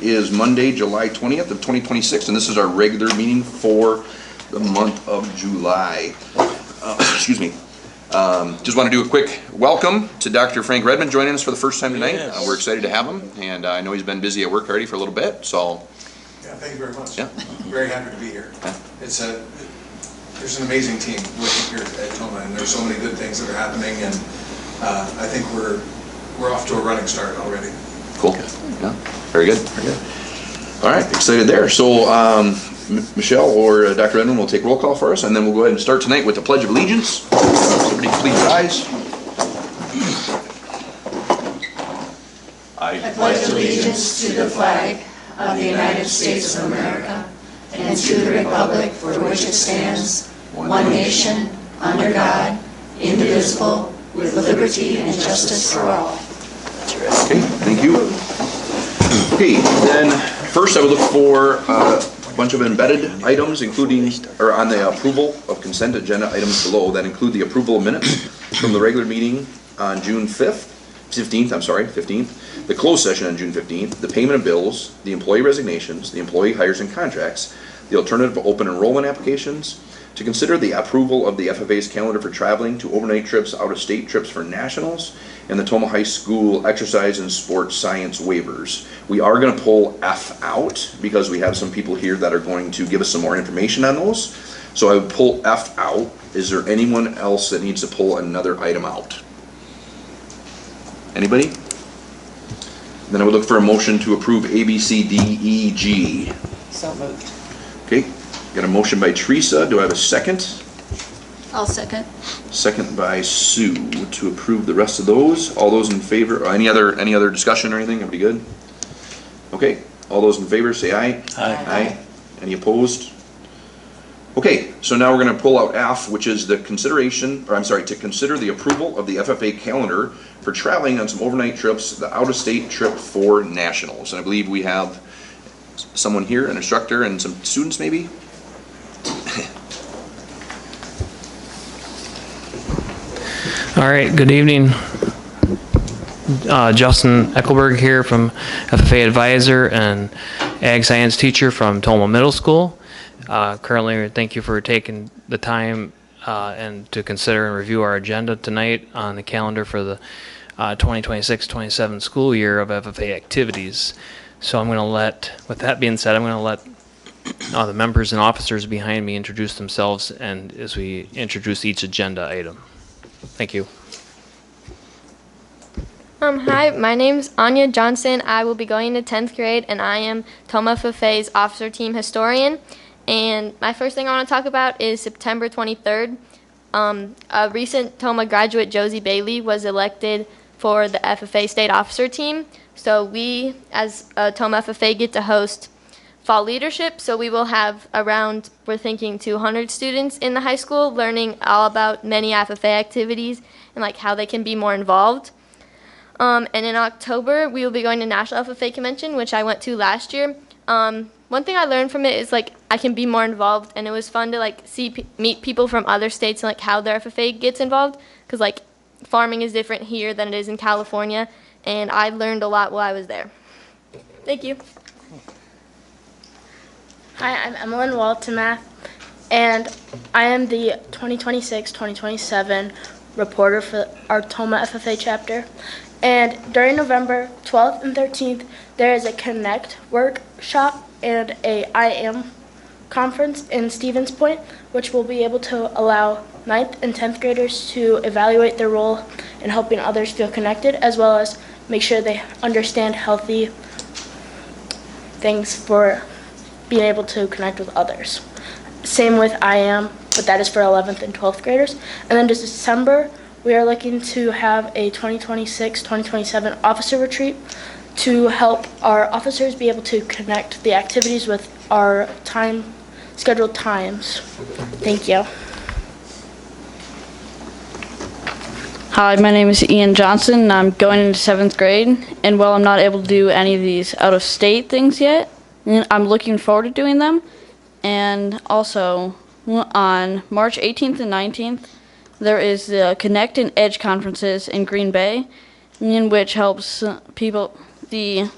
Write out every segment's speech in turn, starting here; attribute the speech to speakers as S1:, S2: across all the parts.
S1: is Monday, July 20th of 2026, and this is our regular meeting for the month of July. Excuse me. Just want to do a quick welcome to Dr. Frank Redmond joining us for the first time tonight.
S2: Yes.
S1: We're excited to have him, and I know he's been busy at work already for a little bit, so.
S3: Yeah, thank you very much.
S1: Yeah.
S3: I'm very happy to be here.
S1: Yeah.
S3: There's an amazing team working here at Tomah, and there's so many good things that are happening, and I think we're off to a running start already.
S1: Cool. Yeah. Very good. Very good. All right. Excited there. So Michelle or Dr. Redmond will take roll call for us, and then we'll go ahead and start tonight with the Pledge of Allegiance. Somebody please rise.
S4: I pledge allegiance to the flag of the United States of America and to the republic for which it stands, one nation, under God, indivisible, with liberty and justice for all.
S1: Okay, thank you. Okay, then first I would look for a bunch of embedded items, including, or on the approval of consent agenda items below that include the approval of minutes from the regular meeting on June 15th, the closed session on June 15th, the payment of bills, the employee resignations, the employee hires and contracts, the alternative open enrollment applications, to consider the approval of the FFA's calendar for traveling to overnight trips, out-of-state trips for nationals, and the Tomah High School exercise and sports science waivers. We are going to pull F out because we have some people here that are going to give us some more information on those. So I would pull F out. Is there anyone else that needs to pull another item out? Anybody? Then I would look for a motion to approve A, B, C, D, E, G.
S4: So moved.
S1: Okay, got a motion by Teresa. Do I have a second?
S5: I'll second.
S1: Second by Sue to approve the rest of those. All those in favor, any other discussion or anything? Everybody good? Okay, all those in favor say aye.
S2: Aye.
S1: Aye. Any opposed? Okay, so now we're going to pull out F, which is the consideration, or I'm sorry, to consider the approval of the FFA calendar for traveling on some overnight trips, the out-of-state trip for nationals. And I believe we have someone here, an instructor, and some students maybe?
S6: All right, good evening. Justin Eckelberg here from FFA Advisor and Ag Science teacher from Tomah Middle School. Currently, thank you for taking the time and to consider and review our agenda tonight on the calendar for the 2026-27 school year of FFA activities. So I'm going to with that being said, I'm going to let the members and officers behind me introduce themselves and as we introduce each agenda item. Thank you.
S7: Hi, my name's Anya Johnson. I will be going to 10th grade, and I am Tomah FFA's officer team historian. And my first thing I want to talk about is September 23rd. A recent Tomah graduate, Josie Bailey, was elected for the FFA state officer team. So we, as Tomah FFA, get to host fall leadership. So we will have around, we're thinking 200 students in the high school learning all about many FFA activities and like how they can be more involved. And in October, we will be going to National FFA Convention, which I went to last year. One thing I learned from it is like I can be more involved, and it was fun to like meet people from other states and like how their FFA gets involved, because like farming is different here than it is in California, and I learned a lot while I was there. Thank you.
S8: Hi, I'm Emmeline Waltemath, and I am the 2026-2027 reporter for our Tomah FFA chapter. And during November 12th and 13th, there is a Connect workshop and a I Am conference in Stevens Point, which will be able to allow 9th and 10th graders to evaluate their role in helping others feel connected, as well as make sure they understand healthy things for being able to connect with others. Same with I Am, but that is for 11th and 12th graders. And then December, we are looking to have a 2026-2027 officer retreat to help our officers be able to connect the activities with our scheduled times. Thank you.
S9: Hi, my name is Ian Johnson, and I'm going into 7th grade. And while I'm not able to do any of these out-of-state things yet, I'm looking forward to doing them. And also, on March 18th and 19th, there is the Connect and Edge conferences in Green Bay, in which helps people, the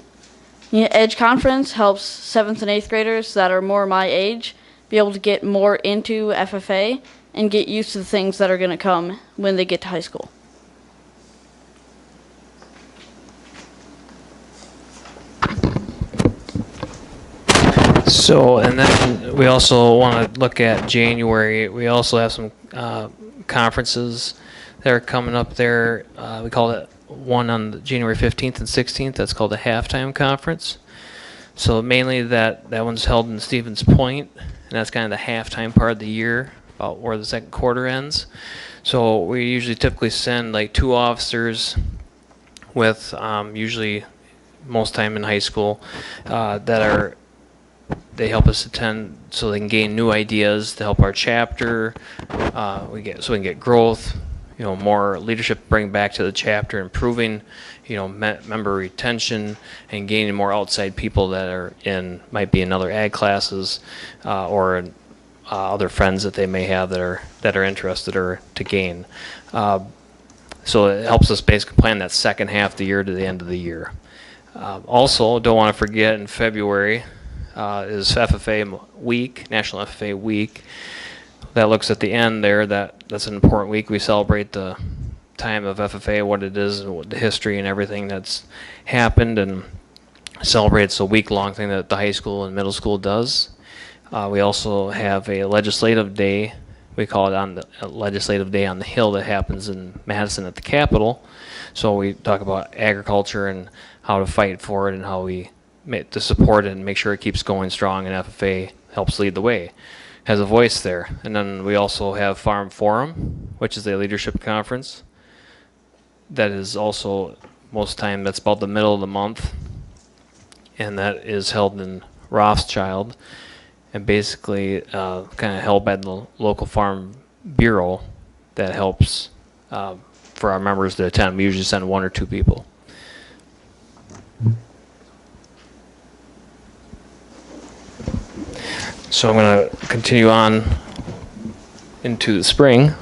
S9: Edge Conference helps 7th and 8th graders that are more my age be able to get more into FFA and get used to the things that are going to come when they get to high school.
S6: So, and then we also want to look at January. We also have some conferences that are coming up there. We call it one on January 15th and 16th. That's called the Halftime Conference. So mainly that one's held in Stevens Point, and that's kind of the halftime part of the year, about where the second quarter ends. So we usually typically send like 2 officers with usually most time in high school they help us attend so they can gain new ideas to help our chapter. So we can get growth, more leadership, bring back to the chapter, improving, member retention, and gaining more outside people that might be in other ag classes or other friends that they may have that are interested or to gain. So it helps us basically plan that second half of the year to the end of the year. Also, don't want to forget in February is FFA Week, National FFA Week. That looks at the end there. That's an important week. We celebrate the time of FFA, what it is, and the history and everything that's happened, and celebrates a week-long thing that the high school and middle school does. We also have a legislative day. We call it a legislative day on the Hill that happens in Madison at the Capitol. So we talk about agriculture and how to fight for it and how we to support it and make sure it keeps going strong, and FFA helps lead the way, has a voice there. And then we also have Farm Forum, which is a leadership conference that is also most time that's about the middle of the month, and that is held in Rothschild, and basically kind of held by the local farm bureau that helps for our members to attend. We usually send 1 or 2 people. So I'm going to continue on into the spring.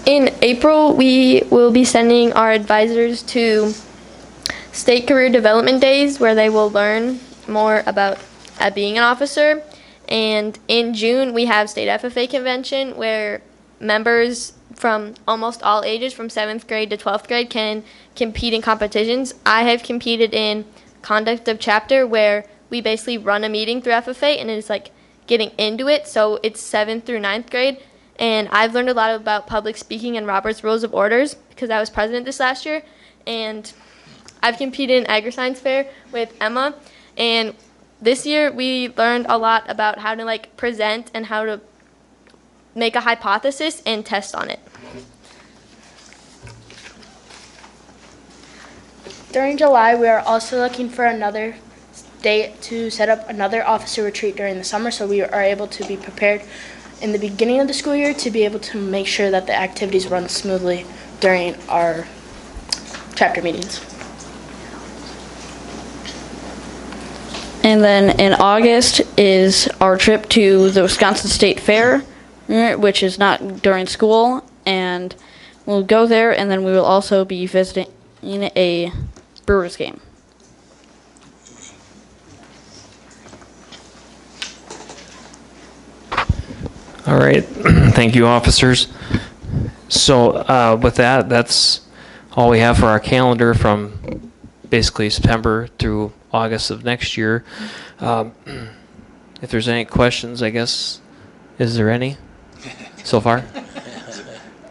S7: In April, we will be sending our advisors to State Career Development Days, where they will learn more about being an officer. And in June, we have State FFA Convention, where members from almost all ages, from 7th grade to 12th grade, can compete in competitions. I have competed in conduct of chapter, where we basically run a meeting through FFA, and it's like getting into it. So it's 7th through 9th grade. And I've learned a lot about public speaking and Robert's Rules of Orders because I was president this last year. And I've competed in Agri-Science Fair with Emma. And this year we learned a lot about how to present and how to make a hypothesis and test on it.
S8: During July, we are also looking for another date to set up another officer retreat during the summer, so we are able to be prepared in the beginning of the school year to be able to make sure that the activities run smoothly during our chapter meetings.
S9: And then in August is our trip to the Wisconsin State Fair, which is not during school, and we'll go there, and then we will also be visiting a Brewers game.
S6: All right. Thank you, officers. So with that, that's all we have for our calendar from basically September through August of next year. If there's any questions, I guess, is there any so far?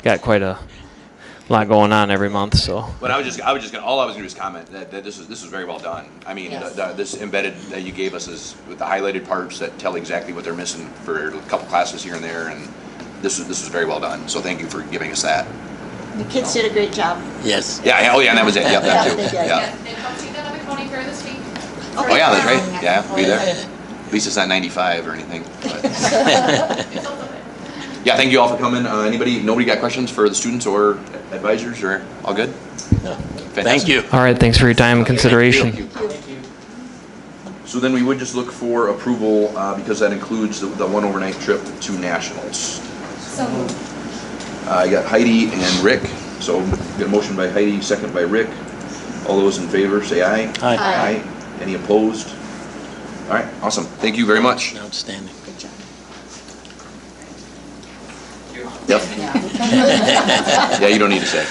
S6: Got quite a lot going on every month, so.
S1: But all I was gonna do is comment that this is very well done. I mean,
S4: Yes.
S1: this embedded that you gave us is with the highlighted parts that tell exactly what they're missing for a couple classes here and there, and this was very well done. So thank you for giving us that.
S4: The kids did a great job.
S2: Yes.
S1: Yeah, and that was it. Yep, that
S4: Yeah,
S1: too.
S4: they did.
S1: Yeah.
S10: They come see that at the county fair this week.
S1: Oh yeah, that's right. Yeah, be there. At least it's not 95 or anything. But. Yeah, thank you all for coming. Nobody got questions for the students or advisors, or all good?
S2: No.
S1: Fantastic.
S2: Thank you.
S6: All right, thanks for your time and consideration.
S1: Thank you. So then we would just look for approval, because that includes the one overnight trip to nationals.
S10: So moved.
S1: I got Heidi and Rick. So, got a motion by Heidi, second by Rick. All those in favor, say aye.
S5: Aye.
S1: Aye. Any opposed? All right, awesome. Thank you very much.
S2: Outstanding.
S5: Good job.
S1: Yep.
S5: Yeah.
S1: Yeah, you don't need to say.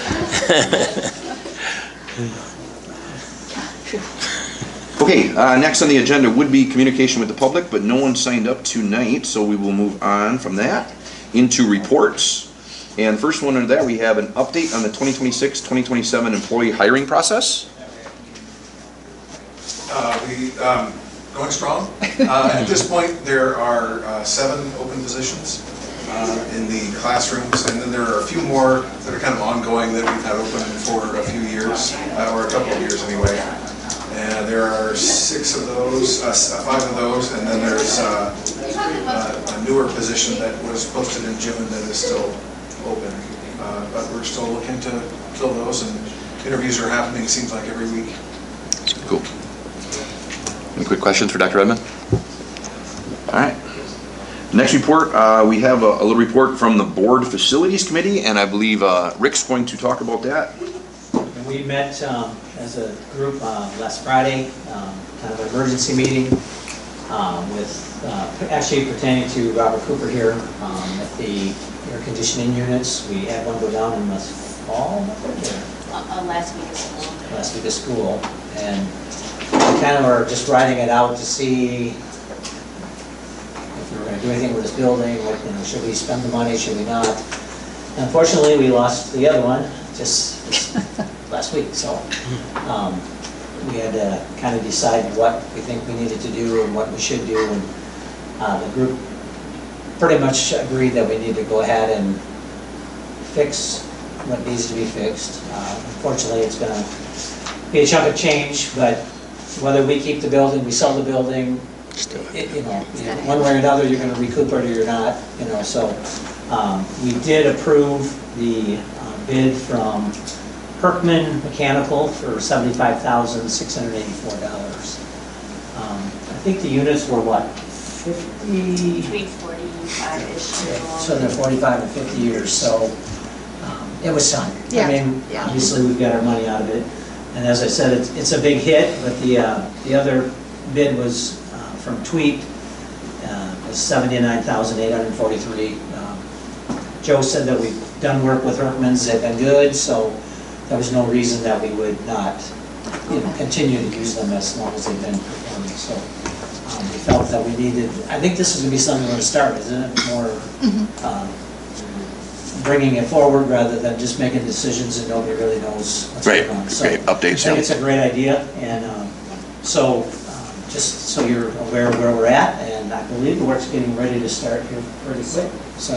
S1: Okay, next on the agenda would be communication with the public, but no one signed up tonight, so we will move on from that into reports. And first one under that, we have an update on the 2026-2027 employee hiring process.
S3: Going strong. At this point, there are 7 open positions in the classrooms, and then there are a few more that are kind of ongoing that we've had open for a few years, or a couple of years anyway. And there are 6 of those, 5 of those, and then there's a newer position that was posted in June that is still open. But we're still looking to fill those, and interviews are happening, it seems like, every week.
S1: Cool. Any quick questions for Dr. Redmond? All right. Next report, we have a little report from the Board Facilities Committee, and I believe Rick's going to talk about that.
S11: We met as a group last Friday, kind of an emergency meeting with actually pertaining to Robert Cooper here at the air conditioning units. We had one go down in the fall,
S4: Last week of school.
S11: last week of school, and we kind of are just writing it out to see if we were going to do anything with this building. What, should we spend the money? Should we not? Unfortunately, we lost the other one just last week, so we had to kind of decide what we think we needed to do and what we should do, and the group pretty much agreed that we need to go ahead and fix what needs to be fixed. Unfortunately, it's going to be a chunk of change, but whether we keep the building, we sell the building, one way or another, you're going to recoup it or you're not, so we did approve the bid from Kirkman Mechanical for $75,684. I think the units were what, 50?
S4: Between 45-ish.
S11: So they're 45 and 50 years, so it was some.
S5: Yeah.
S11: I mean,
S5: Yeah.
S11: obviously we've got our money out of it. And as I said, it's a big hit, but the other bid was from Tweet, was $79,843. Joe said that we've done work with Herkmans, they've been good, so there was no reason that we would not continue to use them as long as they've been performing. So we felt that we needed, I think this is going to be something we're going to start, isn't it? More bringing it forward rather than just making decisions and nobody really knows what's going on. So
S1: great updates.
S11: I think it's a great idea, and so just so you're aware of where we're at, and I believe the work's getting ready to start here pretty quick. So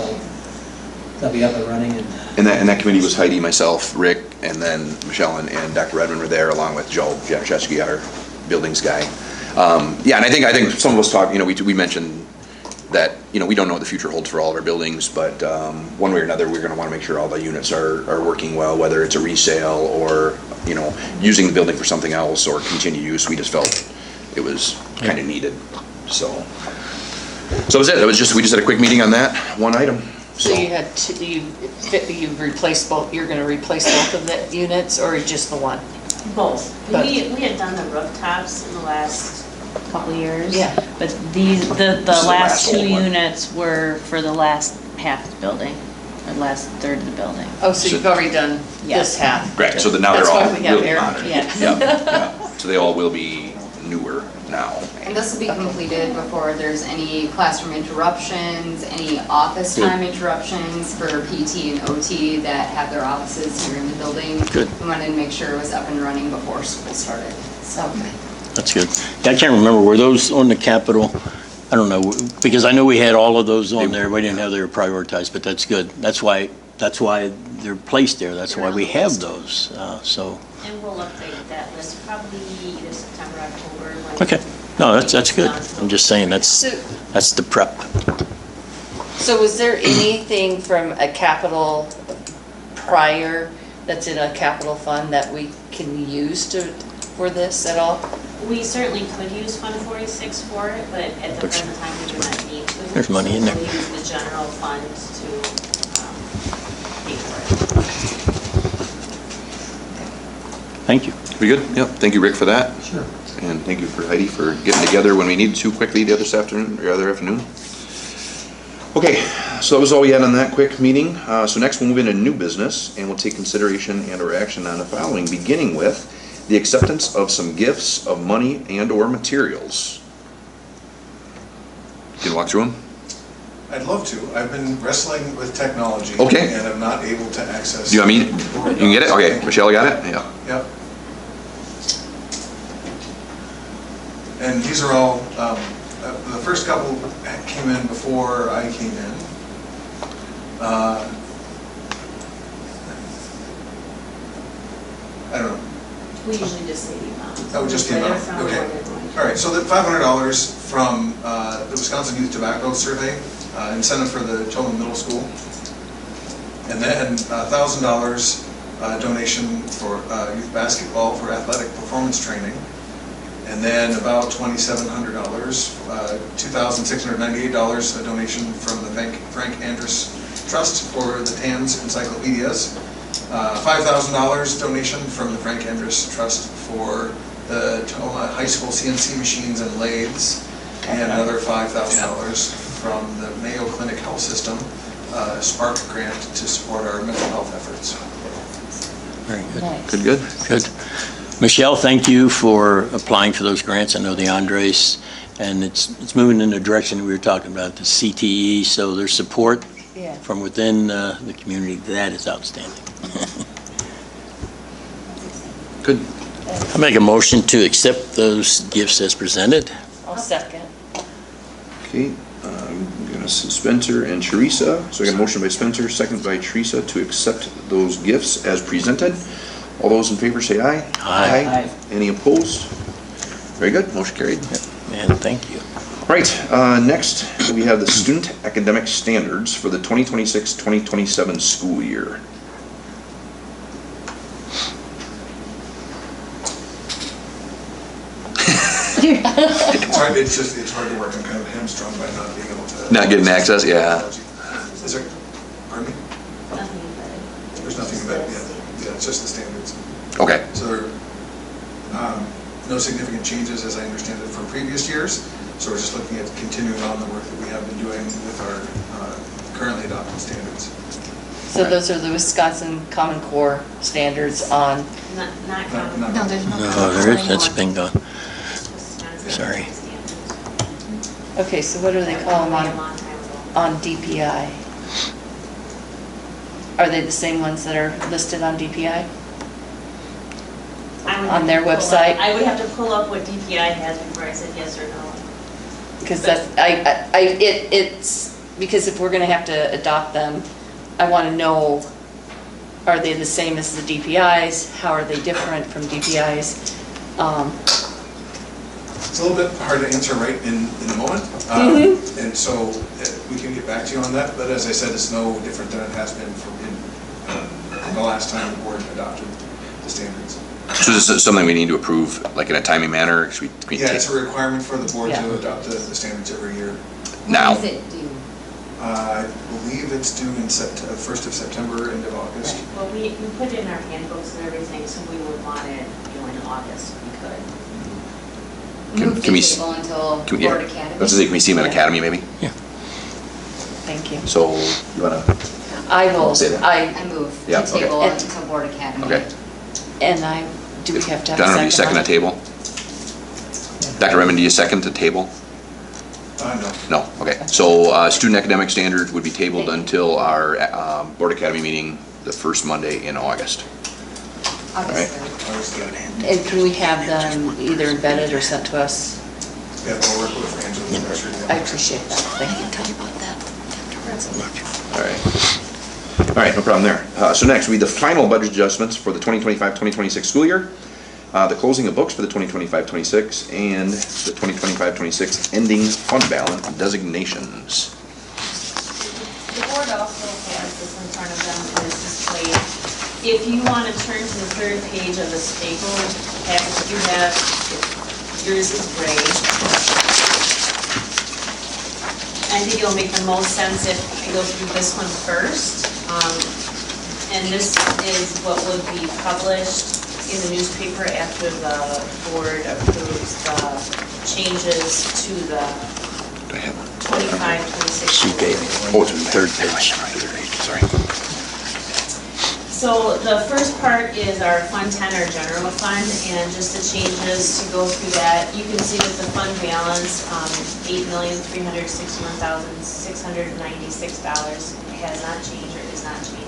S11: they'll be up and running.
S1: And that committee was Heidi, myself, Rick, and then Michelle and Dr. Redmond were there, along with Joe Jakuszewski, our buildings guy. Yeah, and I think some of us talked, we mentioned that, we don't know what the future holds for all of our buildings, but one way or another, we're going to want to make sure all the units are working well, whether it's a resale or, using the building for something else or continued use. We just felt it was kind of needed. So that was it. We just had a quick meeting on that one item.
S5: So you had you've replaced both, you're going to replace both of the units or just the one?
S12: Both.
S5: But-
S12: We had done the rooftops in the last couple of years.
S5: Yeah.
S12: But the
S1: last
S12: last 2
S1: old one.
S12: units were for the last half of the building, or last third of the building.
S5: Oh, so you've already done this
S12: Yeah.
S5: half?
S1: Right, so now they're
S5: That's
S1: all
S5: why we have
S1: really
S5: air-
S1: modern.
S12: Yes.
S1: Yeah. So they all will be newer now.
S10: And this will be completed before there's any classroom interruptions, any office time interruptions for PT and OT that have their offices here in the building.
S2: Good.
S10: We wanted to make sure it was up and running before school started. So
S2: That's good. Yeah, I can't remember, were those on the Capitol? I don't know, because I know we had all of those on there. We didn't have they were prioritized, but that's good. That's why they're placed there. That's why we have those, so.
S12: And we'll update that list probably either September, October. when
S2: Okay. No, that's good.
S12: done.
S2: I'm just saying, that's the prep.
S5: So was there anything from a capital prior that's in a capital fund that we can use for this at all?
S12: We certainly could use Fund 46 for it, but at the present time, we do not need to.
S2: There's money in there.
S12: We'll use the general fund to pay for it.
S2: Thank you.
S1: Pretty good? Yep. Thank you, Rick, for that.
S11: Sure.
S1: And thank you for Heidi for getting together when we needed to quickly the other afternoon. Okay, so that was all we had on that quick meeting. So next we'll move into new business and we'll take consideration and or action on the following, beginning with the acceptance of some gifts of money and or materials. Can you walk through them?
S3: I'd love to. I've been wrestling with technology.
S1: Okay.
S3: And I'm not able to access.
S1: Do you want me? You can get it? Okay, Michelle got it? Yeah.
S3: Yep. And these are all, the first couple came in before I came in. I don't know.
S12: We usually just say the amount.
S3: Oh, just the
S12: Whether
S3: amount,
S12: from
S3: okay.
S12: or they're
S3: All right, so the $500 from the Wisconsin Youth Tobacco Survey, incentive for the Tomah Middle School. And then $1,000 donation for youth basketball for athletic performance training. And then about $2,700, $2,698 a donation from the Frank Andrus Trust for the TAMS encyclopedias. $5,000 donation from the Frank Andrus Trust for the Tomah High School CNC machines and lathes, and another $5,000 from the Mayo Clinic Health System Spark grant to support our mental health efforts.
S2: Very good.
S5: Nice.
S1: Good.
S2: Good. Michelle, thank you for applying for those grants. I know the Andres, and it's moving in the direction we were talking about, the CTE, so their support
S5: Yeah.
S2: from within the community, that is outstanding.
S1: Good.
S2: I make a motion to accept those gifts as presented.
S5: I'll second.
S1: Okay, I'm gonna Spencer and Teresa. So I got a motion by Spencer, second by Teresa to accept those gifts as presented. All those in favor say aye.
S2: Aye.
S1: Any opposed? Very good, motion carried.
S2: And thank you.
S1: All right, next we have the student academic standards for the 2026-2027 school year.
S3: It's hard to work. I'm kind of hamstrung by not being able to.
S1: Not getting access, yeah.
S3: Is there, pardon me?
S12: Nothing embedded.
S3: There's nothing embedded, yeah, it's just the standards.
S1: Okay,
S3: So there are no significant changes, as I understand it, from previous years. So we're just looking at continuing on the work that we have been doing with our currently adopted standards.
S5: So those are the Wisconsin Common Core standards on,
S12: Not counting.
S3: No,
S4: there's no.
S2: No, there is, that's been gone.
S12: Wisconsin
S2: Sorry.
S12: standards.
S5: okay, so what do they call them
S12: Probably a
S5: on,
S12: long time ago.
S5: on DPI? Are they the same ones that are listed on DPI?
S12: I would
S5: On
S12: have
S5: their
S12: to pull up-
S5: website?
S12: I would have to pull up what DPI has before I said yes or no.
S5: Because that's, it's, because if we're gonna have to adopt them, I wanna know, are they the same as the DPIs? How are they different from DPIs?
S3: It's a little bit hard to answer right in the moment. And so we can get back to you on that, but as I said, it's no different than it has been from the last time the board adopted the standards.
S1: so this is something we need to approve, like in a timely manner? 'Cause we
S3: Yeah,
S1: take-
S3: it's a requirement for the board
S5: Yeah.
S3: to adopt the standards every year.
S1: Now.
S10: When is it due?
S3: I believe it's due in 1st of September, end of August.
S12: Well, we put it in our handbooks and everything, so we would want it, in August if we could.
S10: Move
S1: Can we
S10: the
S1: s-
S10: table until
S1: Can we,
S10: Board
S1: yeah,
S10: Academy?
S1: let's say, can we see them at
S5: Yeah.
S1: Academy maybe?
S5: Thank you.
S1: So, you wanna,
S5: I will,
S1: Say that.
S10: I move
S1: Yeah,
S10: to
S1: okay.
S10: table
S5: And-
S10: until Board Academy.
S1: okay.
S5: and do we have to have a
S1: Donna, do you second
S5: second
S1: that
S5: on it?
S1: table? Dr. Redmond, do you second the table?
S3: No.
S1: No, okay. So, student academic standards would be tabled until our Board Academy meeting, the first Monday in August.
S10: August
S1: Right.
S10: 3rd.
S3: August 3rd.
S5: And can we have them either embedded or sent to us?
S3: Yeah, we'll work with Angela and Rusher.
S5: I appreciate that, thank you.
S1: All right. All right, no problem there. So next, we the final budget adjustments for the 2025-2026 school year, the closing of books for the 2025-26, and the 2025-26 ending fund balance designations.
S12: The board also has this in front of them, and it's displayed. If you want to turn to the third page of the staple package you have, yours is gray. I think it'll make the most sense if you go through this one first. And this is what would be published in the newspaper after the board approves the changes to the 25-26.
S2: She gave me
S1: Oh, it's in the
S2: third page.
S1: Sorry.
S12: So the first part is our Fund 10, our general fund, and just the changes to go through that. You can see that the fund balance, $8,361,696 has not changed or is not changing.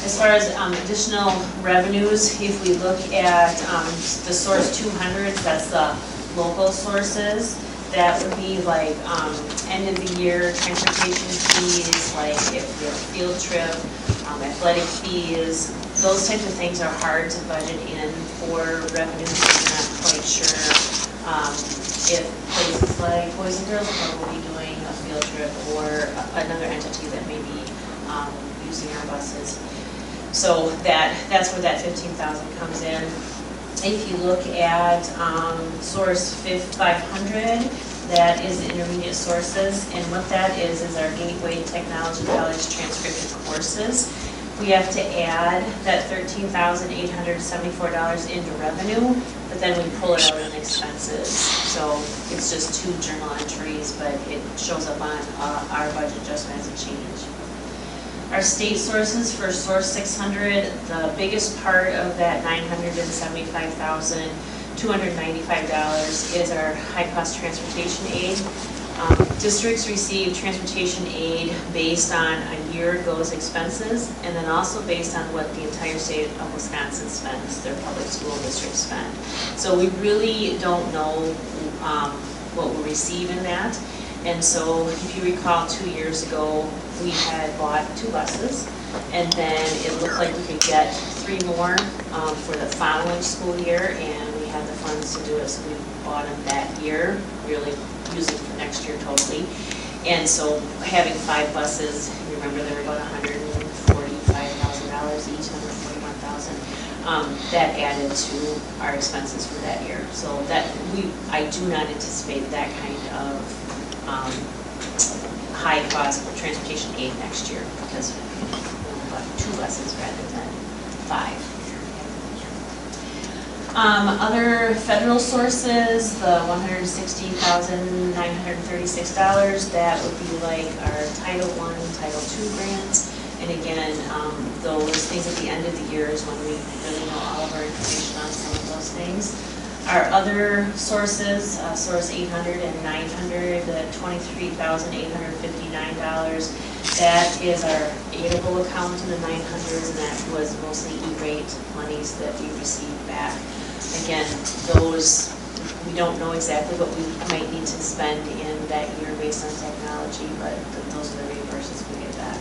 S12: As far as additional revenues, if we look at the source 200, that's the local sources, that would be like end of the year transportation fees, like if we have a field trip, athletic fees, those types of things are hard to budget in for revenues. We're not quite sure if places like Boys and Girls Club will be doing a field trip or another entity that may be using our buses. So that's where that 15,000 comes in. If you look at source 500, that is the intermediate sources, and what that is our Gateway Technology College transcription courses. We have to add that $13,874 into revenue, but then we pull it out in expenses. So it's just 2 journal entries, but it shows up on our budget just as a change. Our state sources for source 600, the biggest part of that $975,295 is our high-cost transportation aid. Districts receive transportation aid based on a year ago's expenses, and then also based on what the entire state of Wisconsin spends, their public school districts spend. So we really don't know what we'll receive in that. And so if you recall, 2 years ago, we had bought 2 buses, and then it looked like we could get 3 more for the following school year, and we had the funds to do it, so we bought them that year, really using for next year totally. And so having 5 buses, remember they were about $145,000 each, $141,000. That added to our expenses for that year. So that I do not anticipate that kind of high cost transportation aid next year, because we'll have 2 buses rather than 5. Other federal sources, the $160,936, that would be like our Title I, Title II grants. And again, those things at the end of the year is when we really know all of our information on some of those things. Our other sources, source 800 and 900, the $23,859, that is our aidable account in the 900s, and that was mostly E-rate monies that we received back. Again, those, we don't know exactly what we might need to spend in that year based on technology, but those are the reimbursements we get back.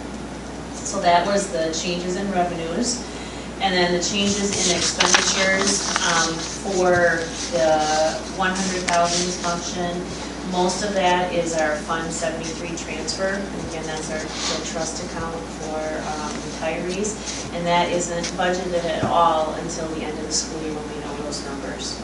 S12: So that was the changes in revenues. And then the changes in expenditures for the 100,000 function, most of that is our Fund 73 transfer. And again, that's our the trust account for retirees. And that isn't budgeted at all until the end of the school year when we know those numbers.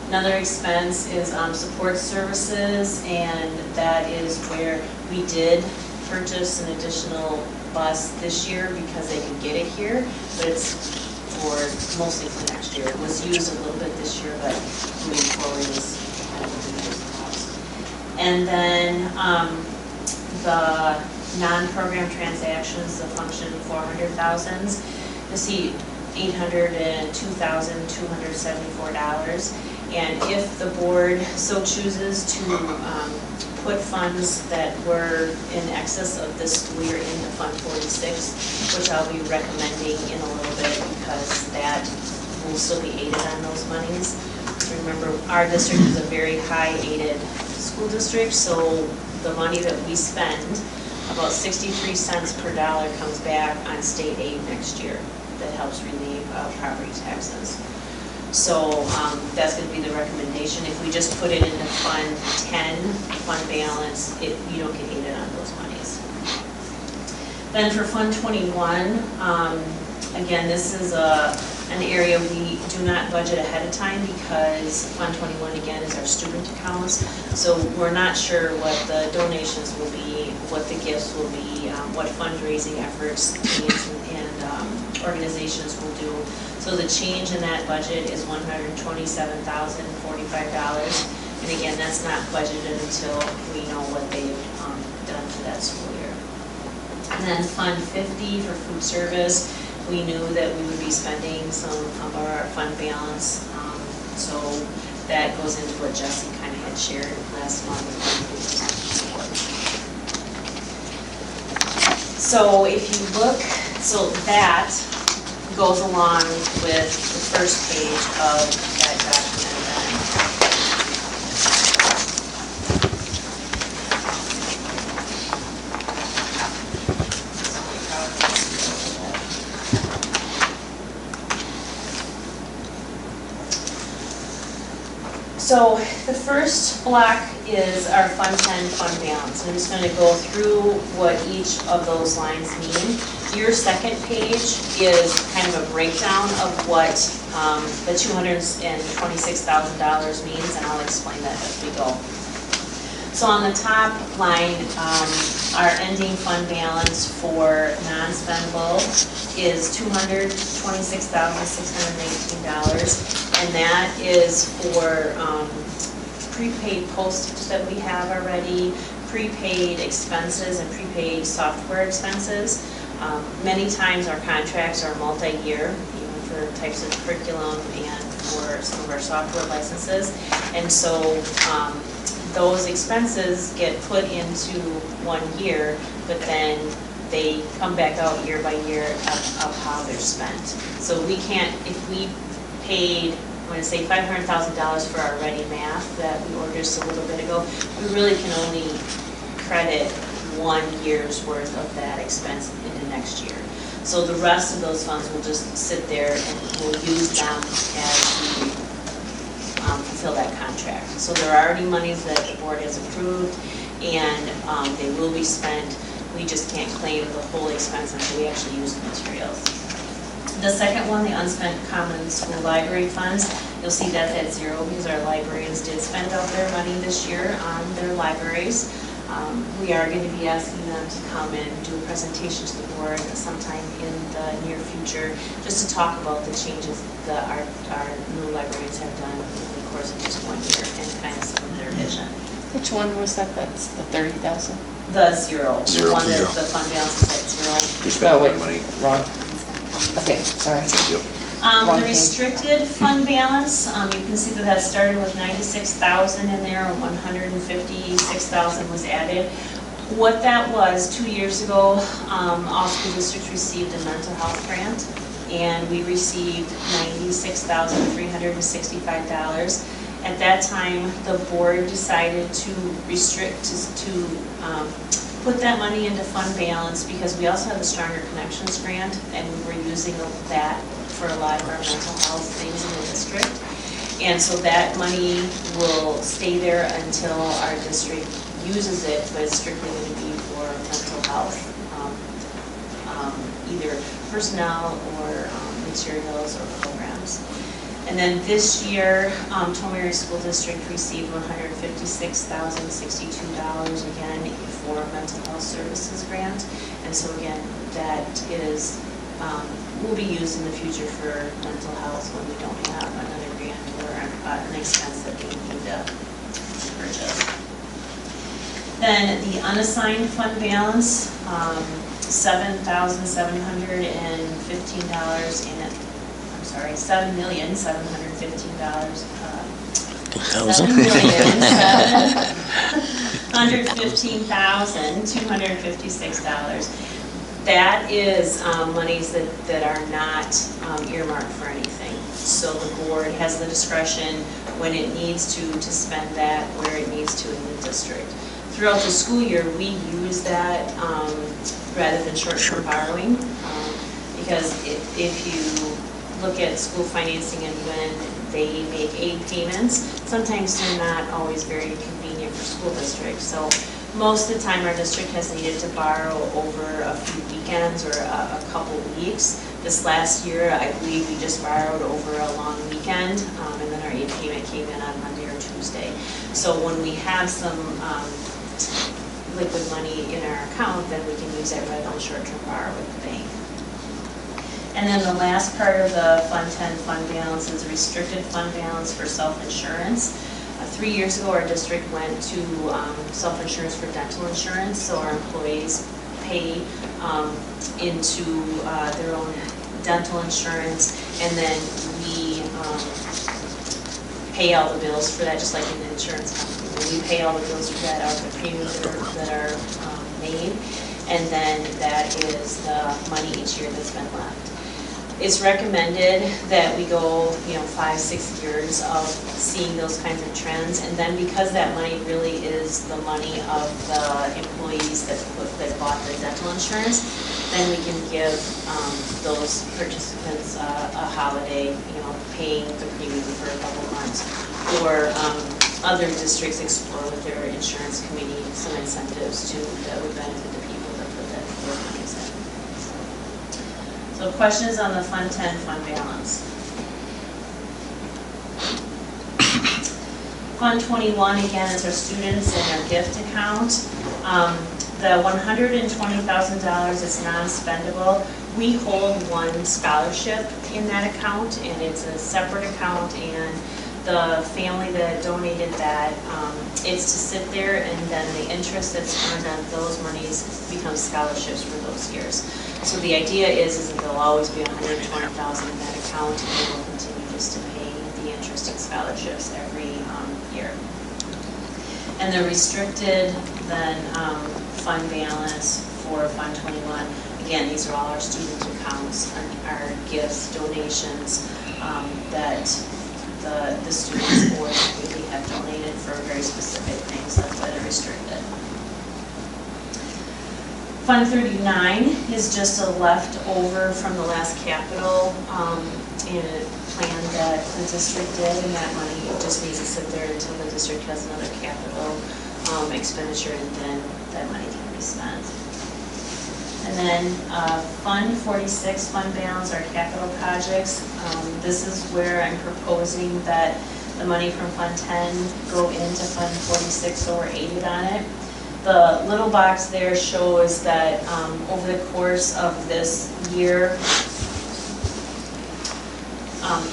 S12: Another expense is support services, and that is where we did purchase an additional bus this year because they could get it here, but it's mostly for next year. It was used a little bit this year, but moving forward is kind of the cost. And then the non-program transactions, the function 400,000s, you see $802,274. And if the board so chooses to put funds that were in excess of this school year into Fund 46, which I'll be recommending in a little bit because that will still be aided on those monies. Remember, our district is a very high aided school district, so the money that we spend, about 63 cents per dollar comes back on state aid next year that helps relieve property taxes. So that's going to be the recommendation. If we just put it into Fund 10, fund balance, you don't get aided on those monies. Then for Fund 21, again, this is an area we do not budget ahead of time because Fund 21, again, is our student accounts. So we're not sure what the donations will be, what the gifts will be, what fundraising efforts and organizations will do. So the change in that budget is $127,045. And again, that's not budgeted until we know what they've done for that school year. And then Fund 50 for food service, we knew that we would be spending some of our fund balance. So that goes into what Jesse kind of had shared last month. So if you look, so that goes along with the first page of that document then. So the first block is our Fund 10 fund balance. I'm just going to go through what each of those lines mean. Your second page is kind of a breakdown of what the $226,000 means, and I'll explain that as we go. So on the top line, our ending fund balance for non-spendable is $226,619. And that is for prepaid postage that we have already, prepaid expenses and prepaid software expenses. Many times our contracts are multi-year, even for types of curriculum and for some of our software licenses. And so those expenses get put into 1 year, but then they come back out year by year of how they're spent. So we can't, if we paid, I'm going to say $500,000 for our Ready Math that we ordered just a little bit ago, we really can only credit 1 year's worth of that expense into next year. So the rest of those funds will just sit there and we'll use them as we fulfill that contract. So there are already monies that the board has approved and they will be spent. We just can't claim the whole expense until we actually use the materials. The second one, the unspent common school library funds, you'll see that's at zero because our librarians did spend out their money this year on their libraries. We are going to be asking them to come and do a presentation to the board sometime in the near future, just to talk about the changes that our new librarians have done in the course of just 1 year and kind of some of their vision.
S5: Which one was that? That's the 30,000?
S12: The zero.
S1: Zero.
S12: The one
S1: Zero.
S12: that the fund balance is at zero.
S1: You spent a lot of money.
S5: Wrong. Okay, sorry.
S1: Thank you.
S12: The restricted fund balance, you can see that that started with 96,000 in there and 156,000 was added. What that was, 2 years ago, all school districts received a mental health grant and we received $96,365. At that time, the board decided to restrict, put that money into fund balance because we also have a Stronger Connections grant and we were using that for a lot of our mental health things in the district. And so that money will stay there until our district uses it, but it's strictly going to be for mental health, either personnel or materials or programs. And then this year, Tomah School District received $156,062 again for mental health services grant. And so again, that is will be used in the future for mental health when we don't have another grant or an expense that we need to purchase. Then the unassigned fund balance, $7,715 in $7,715,256. That is monies that are not earmarked for anything. So the board has the discretion when it needs to spend that where it needs to in the district. Throughout the school year, we use that rather than short-term borrowing because if you look at school financing and when they make aid payments, sometimes they're not always very convenient for school districts. So most of the time our district has needed to borrow over a few weekends or a couple weeks. This last year, I believe we just borrowed over a long weekend and then our aid payment came in on Monday or Tuesday. So when we have some liquid money in our account, then we can use that rather than short-term borrow with the bank. And then the last part of the Fund 10 fund balance is restricted fund balance for self-insurance. 3 years ago, our district went to self-insurance for dental insurance, so our employees pay into their own dental insurance, and then we pay all the bills for that, just like an insurance company. We pay all the bills for that out of the premiums that are made, and then that is the money each year that's been left. It's recommended that we go, 5-6 years of seeing those kinds of trends, and then because that money really is the money of the employees that bought the dental insurance, then we can give those participants a holiday, paying the premium for a couple months. Or other districts explore with their insurance committee some incentives too that would benefit the people that put that money in. So questions on the Fund 10 fund balance. Fund 21, again, is our students and our gift account. The $120,000 is non-spendable. We hold one scholarship in that account, and it's a separate account, and the family that donated that, it's to sit there, and then the interest that's earned on those monies becomes scholarships for those years. So the idea is that there'll always be $120,000 in that account, and we'll continue just to pay the interest and scholarships every year. And the restricted then fund balance for Fund 21, again, these are all our student accounts, our gifts, donations that the students or the community have donated for very specific things that are restricted. Fund 39 is just a leftover from the last capital plan that the district did, and that money just needs to sit there until the district has another capital expenditure, and then that money can be spent. And then Fund 46 fund balance, our capital projects. This is where I'm proposing that the money from Fund 10 go into Fund 46, so we're aided on it. The little box there shows that over the course of this year,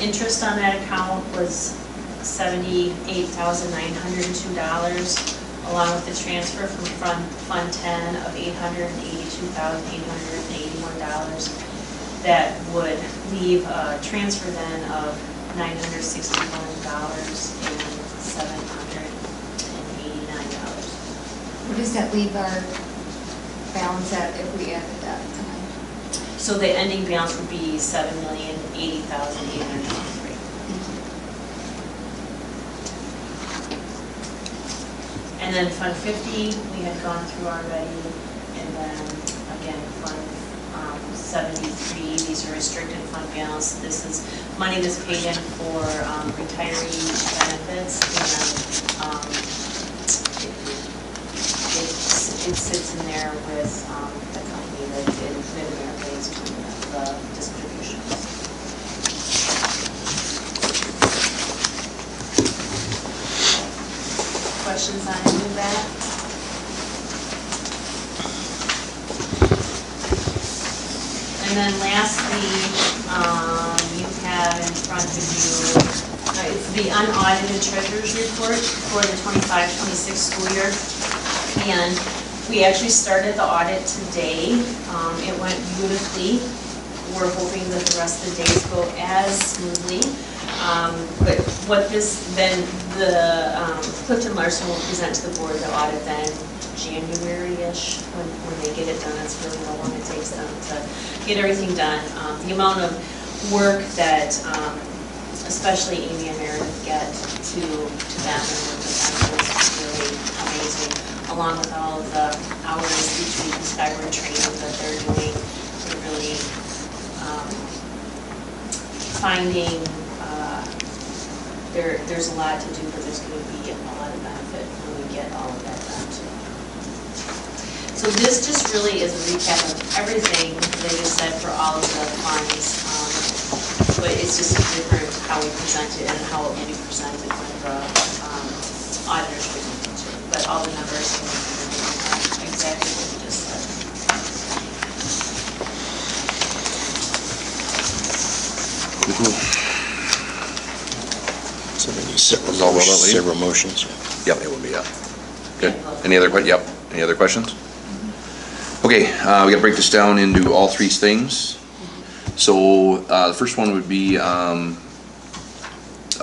S12: interest on that account was $78,902, along with the transfer from Fund 10 of $882,881. That would leave a transfer then of $961,789.
S10: What does that leave our balance at if we added that tonight?
S12: So the ending balance would be $7,080,823. And then Fund 50 we had gone through already, and then again Fund 73. These are restricted fund balance. This is money that's paid in for retiree benefits, and it sits in there with the company that did Mid-America's doing the distributions. Questions on any of that? And then lastly, you have in front of you, it's the unaudited treasurer's report for the 25-26 school year. And we actually started the audit today. It went beautifully. We're hoping that the rest of the days go as smoothly. But what this, then the Clifton Larson will present to the board the audit then January-ish when they get it done. That's really how long it takes them to get everything done. The amount of work that especially Amy and Meredith get to them and work with them is really amazing, along with all of the hours each week of Skyward training that they're doing. They're really finding there's a lot to do, but there's going to be a lot of benefit when we get all of that done too. So this just really is a recap of everything they just said for all of the funds, but it's just different how we present it and how it will be presented when the auditors present it too. But all the numbers are exactly what we just said.
S2: Several motions.
S1: Yep, it will be, yeah. Good. Any other questions? Okay, we gotta break this down into all three things. So, the first one would be, a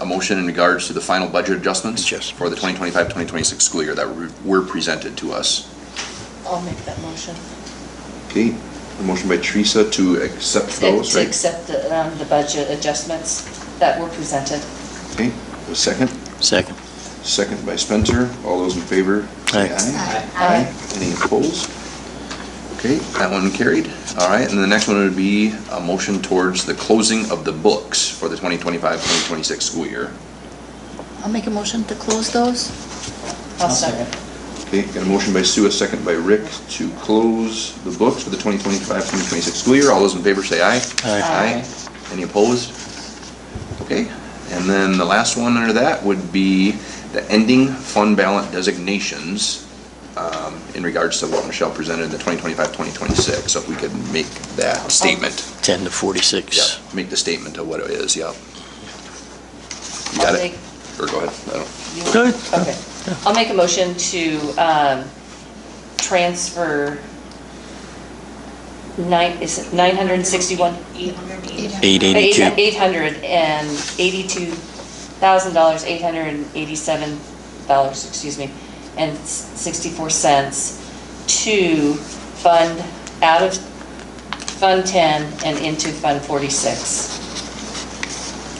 S1: motion in regards to the final budget adjustments for the 2025-2026 school year that were presented to us.
S5: I'll make that motion.
S1: Okay, a motion by Teresa to accept those,
S5: To
S1: right?
S5: accept the budget adjustments that were presented.
S1: Okay, a second.
S2: Second.
S1: Second by Spencer. All those in favor, say
S2: Aye.
S1: aye. Any opposed? Okay, that one carried. All right, and the next one would be a motion towards the closing of the books for the 2025-2026 school year.
S4: I'll make a motion to close those.
S5: I'll second.
S1: Okay, got a motion by Sue, a second by Rick to close the books for the 2025-2026 school year. All those in favor say aye.
S2: Aye.
S1: Any opposed? Okay, and then the last one under that would be the ending fund balance designations in regards to what Michelle presented in the 2025-2026. So if we could make that statement.
S2: 10 to 46.
S1: Yeah, make the statement of what it is, yeah. You got it? Or go ahead. I don't.
S2: Go ahead.
S5: Okay. I'll make a motion to transfer is it 961?
S2: 882.
S5: $882,000, $887, excuse me, and 64 cents to fund out of Fund 10 and into Fund 46.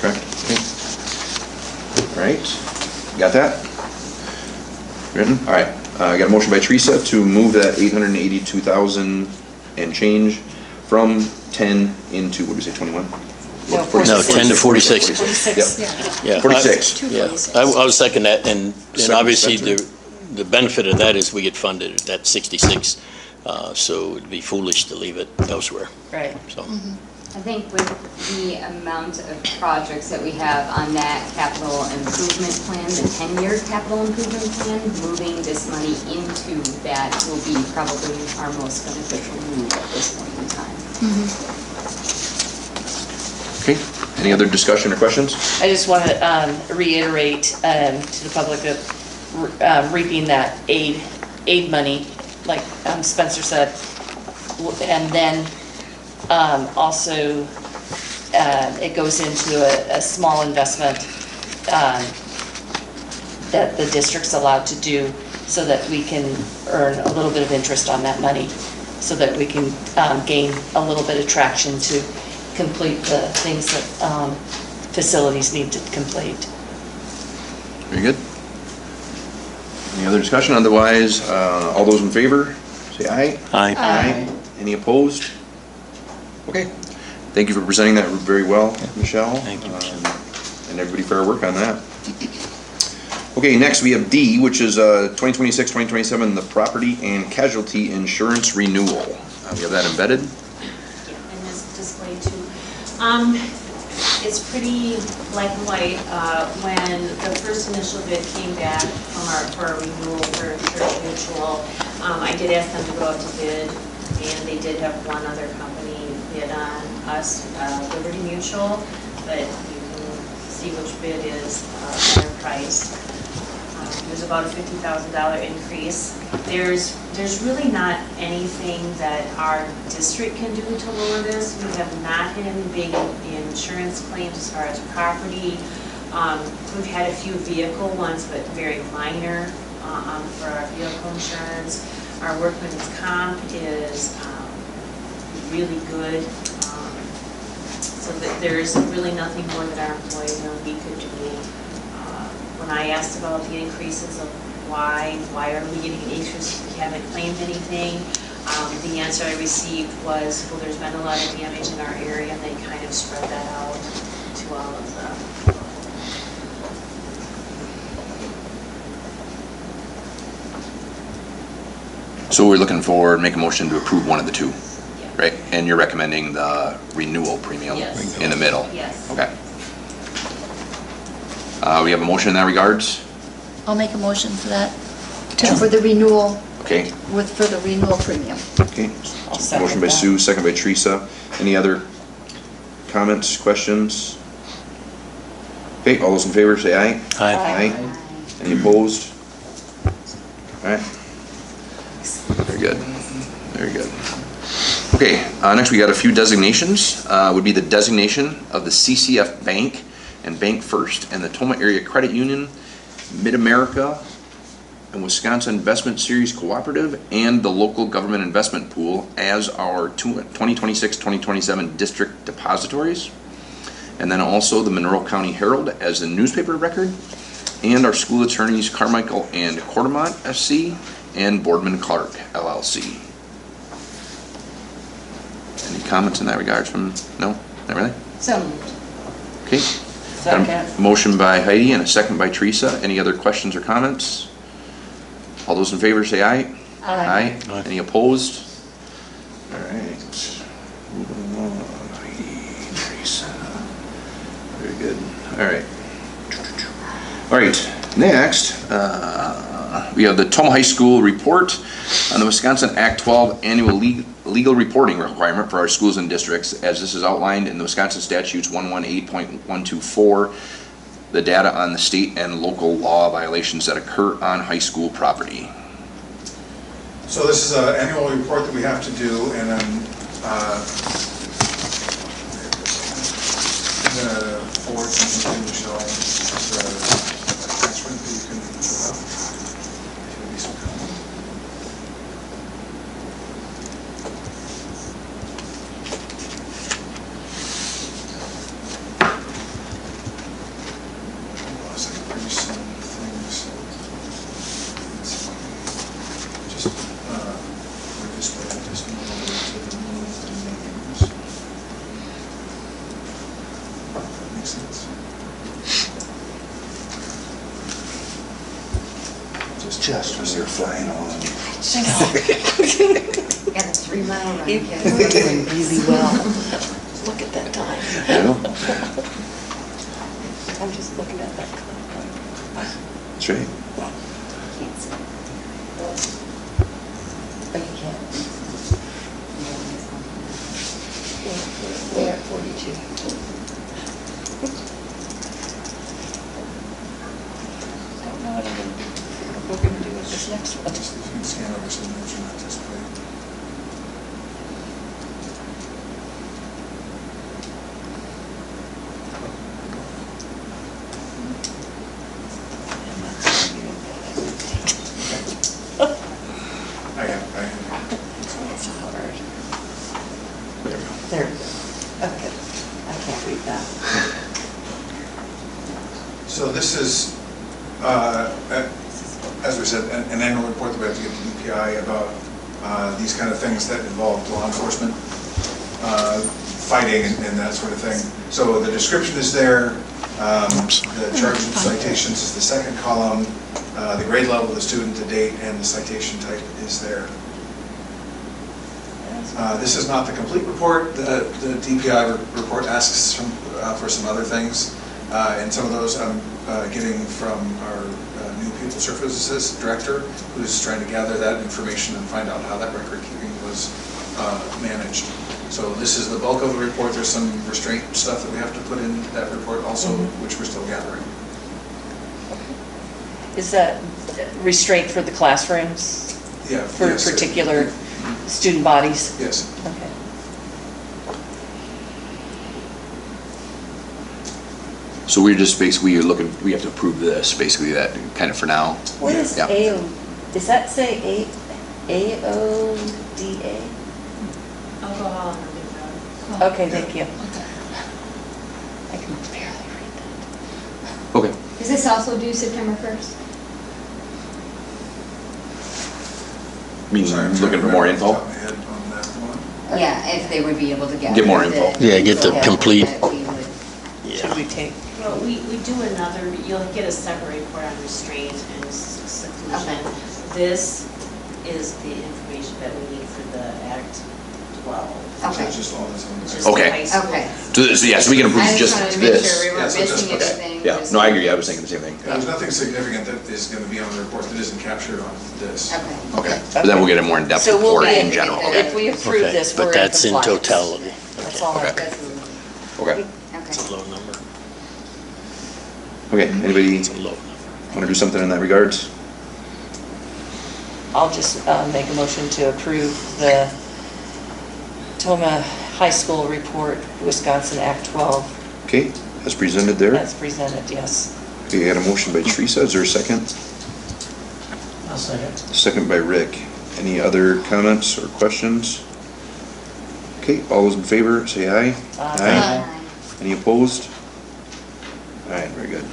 S1: Correct. Okay. All right. Got that? Written? All right. I got a motion by Teresa to move that 882,000 and change from 10 into, what did we say, 21?
S5: No,
S2: 10 to 46.
S5: 46.
S1: Yep. 46.
S2: Yeah, I would second that, and obviously the benefit of that is we get funded at that 66, so it'd be foolish to leave it elsewhere.
S5: Right.
S2: So.
S10: I think with the amount of projects that we have on that capital improvement plan, the 10-year capital improvement plan, moving this money into that will be probably our most beneficial move at this point in time.
S1: Okay. Any other discussion or questions?
S5: I just want to reiterate to the public of reaping that aid money, like Spencer said, and then also it goes into a small investment that the district's allowed to do so that we can earn a little bit of interest on that money, so that we can gain a little bit of traction to complete the things that facilities need to complete.
S1: Very good. Any other discussion? Otherwise, all those in favor, say aye.
S2: Aye.
S1: Any opposed? Okay. Thank you for presenting that very well, Michelle.
S2: Thank you, Michelle.
S1: And everybody for our work on that. Okay, next we have D, which is 2026-2027, the property and casualty insurance renewal. We have that embedded.
S12: And this display too. It's pretty black and white. When the first initial bid came back for a renewal for Church Mutual, I did ask them to go out to bid, and they did have one other company bid on us, Liberty Mutual, but you can see which bid is better priced. There's about a $50,000 increase. There's really not anything that our district can do to lower this. We have not had any big insurance claims as far as property. We've had a few vehicle ones, but very minor for our vehicle insurance. Our workman's comp is really good. So that there's really nothing more that our employees know we could do. When I asked about the increases of why are we getting an increase, we haven't claimed anything, the answer I received was, well, there's been a lot of damage in our area, and they kind of spread that out to all of them.
S1: So we're looking for, make a motion to approve one of the two, right? And you're recommending the renewal premium
S12: Yes.
S1: in the middle?
S12: Yes.
S1: Okay. We have a motion in that regards?
S4: I'll make a motion for that, for the renewal,
S1: Okay.
S4: for the renewal premium.
S1: Okay.
S5: I'll second
S1: Motion by
S5: that.
S1: Sue, second by Teresa. Any other comments, questions? Okay, all those in favor say aye.
S2: Aye.
S1: Aye. Any opposed? All right. Very good. Very good. Okay, next we got a few designations. Would be the designation of the CCF Bank and Bank First and the Tomah Area Credit Union, Mid-America, and Wisconsin Investment Series Cooperative, and the Local Government Investment Pool as our 2026-2027 district depositories. And then also the Monroe County Herald as the newspaper of record, and our school attorneys Carmichael and Quartermont SC and Boardman Clark LLC. Any comments in that regard from, no? Not really?
S10: So moved.
S1: Okay. Got a motion by Heidi and a second by Teresa. Any other questions or comments? All those in favor say aye.
S5: Aye.
S2: Aye.
S1: Any opposed? All right. Moving on. Heidi, Teresa. Very good. All right. All right. Next, we have the Tomah High School report on the Wisconsin Act 12 annual legal reporting requirement for our schools and districts, as this is outlined in the Wisconsin Statutes 118.124, the data on the state and local law violations that occur on high school property.
S3: So this is an annual report that we have to do, and I'm going to forward something to Michelle, the attachment that you can fill out. Give me some comment. Lost like pretty some things. Just we're just going to just move over to remove the names. Makes sense. Just as you're flying on.
S10: Got a 3-mile run.
S5: You're doing really well. Look at that time.
S1: I know.
S5: I'm just looking at that.
S1: That's right.
S10: Can't see.
S5: Oh, you can't. We're at 42. I don't know what we're going to do with this next one.
S3: Just if you can scan over so that you're not displayed. I am.
S5: It's hard.
S1: There we go.
S5: There we go. Okay. I can't read that.
S3: So this is, as we said, an annual report that we have to give to DPI about these kind of things that involve law enforcement, fighting and that sort of thing. So the description is there, the charges and citations is the second column, the grade level of the student to date, and the citation type is there. This is not the complete report. The DPI report asks for some other things, and some of those I'm getting from our new People Services Director, who's trying to gather that information and find out how that record keeping was managed. So this is the bulk of the report. There's some restraint stuff that we have to put in that report also, which we're still gathering.
S5: Is that restraint for the classrooms?
S3: Yeah.
S5: For
S3: yes,
S5: particular student bodies?
S3: Yes.
S5: Okay.
S1: So we're just basically looking, we have to approve this, basically that kind of for now.
S5: What is
S1: Yeah.
S5: AO? Does that say AODA?
S12: Alcohol and drugs.
S5: Okay, thank you. I can barely read that.
S1: Okay.
S10: Is this also due September 1st?
S1: Means
S3: Sorry, I'm
S1: looking for more info?
S3: off the top of my head on that one.
S10: Yeah, if they would be able to get.
S1: Get more
S10: the
S1: info.
S2: Yeah, get the
S10: info
S2: complete-
S10: that we would-
S5: Should we take?
S12: Well, we do another, you'll get a separate report on restraint and seclusion. This is the information that we need for the Act 12.
S3: So
S10: Okay.
S3: it's just all this on
S12: It's
S3: the
S12: just
S1: Okay.
S12: high school.
S10: Okay.
S1: So yeah, so we can approve
S10: I
S1: just
S10: just wanted to make
S1: this.
S10: sure we
S3: Yeah,
S10: weren't
S3: so just-
S10: missing
S3: okay.
S10: anything.
S1: Yeah,
S10: just-
S1: no, I agree, I was thinking the same thing.
S3: There's nothing significant that is going to be on the report that isn't captured on this.
S10: Okay.
S1: Okay, but then we'll get a more in-depth
S5: So we'll
S1: report
S5: be,
S1: in general. Okay.
S5: if we approve
S2: Okay,
S5: this, we're in
S2: but that's in
S5: compliance.
S2: totality.
S5: That's all.
S1: Okay.
S10: That's-
S1: Okay.
S10: Okay.
S2: It's a low number.
S1: Okay, anybody want to do something in that regards?
S5: I'll just make a motion to approve the Tomah High School report, Wisconsin Act 12,
S1: Okay, as presented there.
S5: as presented, yes.
S1: Okay, I got a motion by Teresa, is there a second?
S11: I'll second.
S1: Second by Rick. Any other comments or questions? Okay, all those in favor, say aye.
S5: Aye.
S1: Any opposed? All right, very good.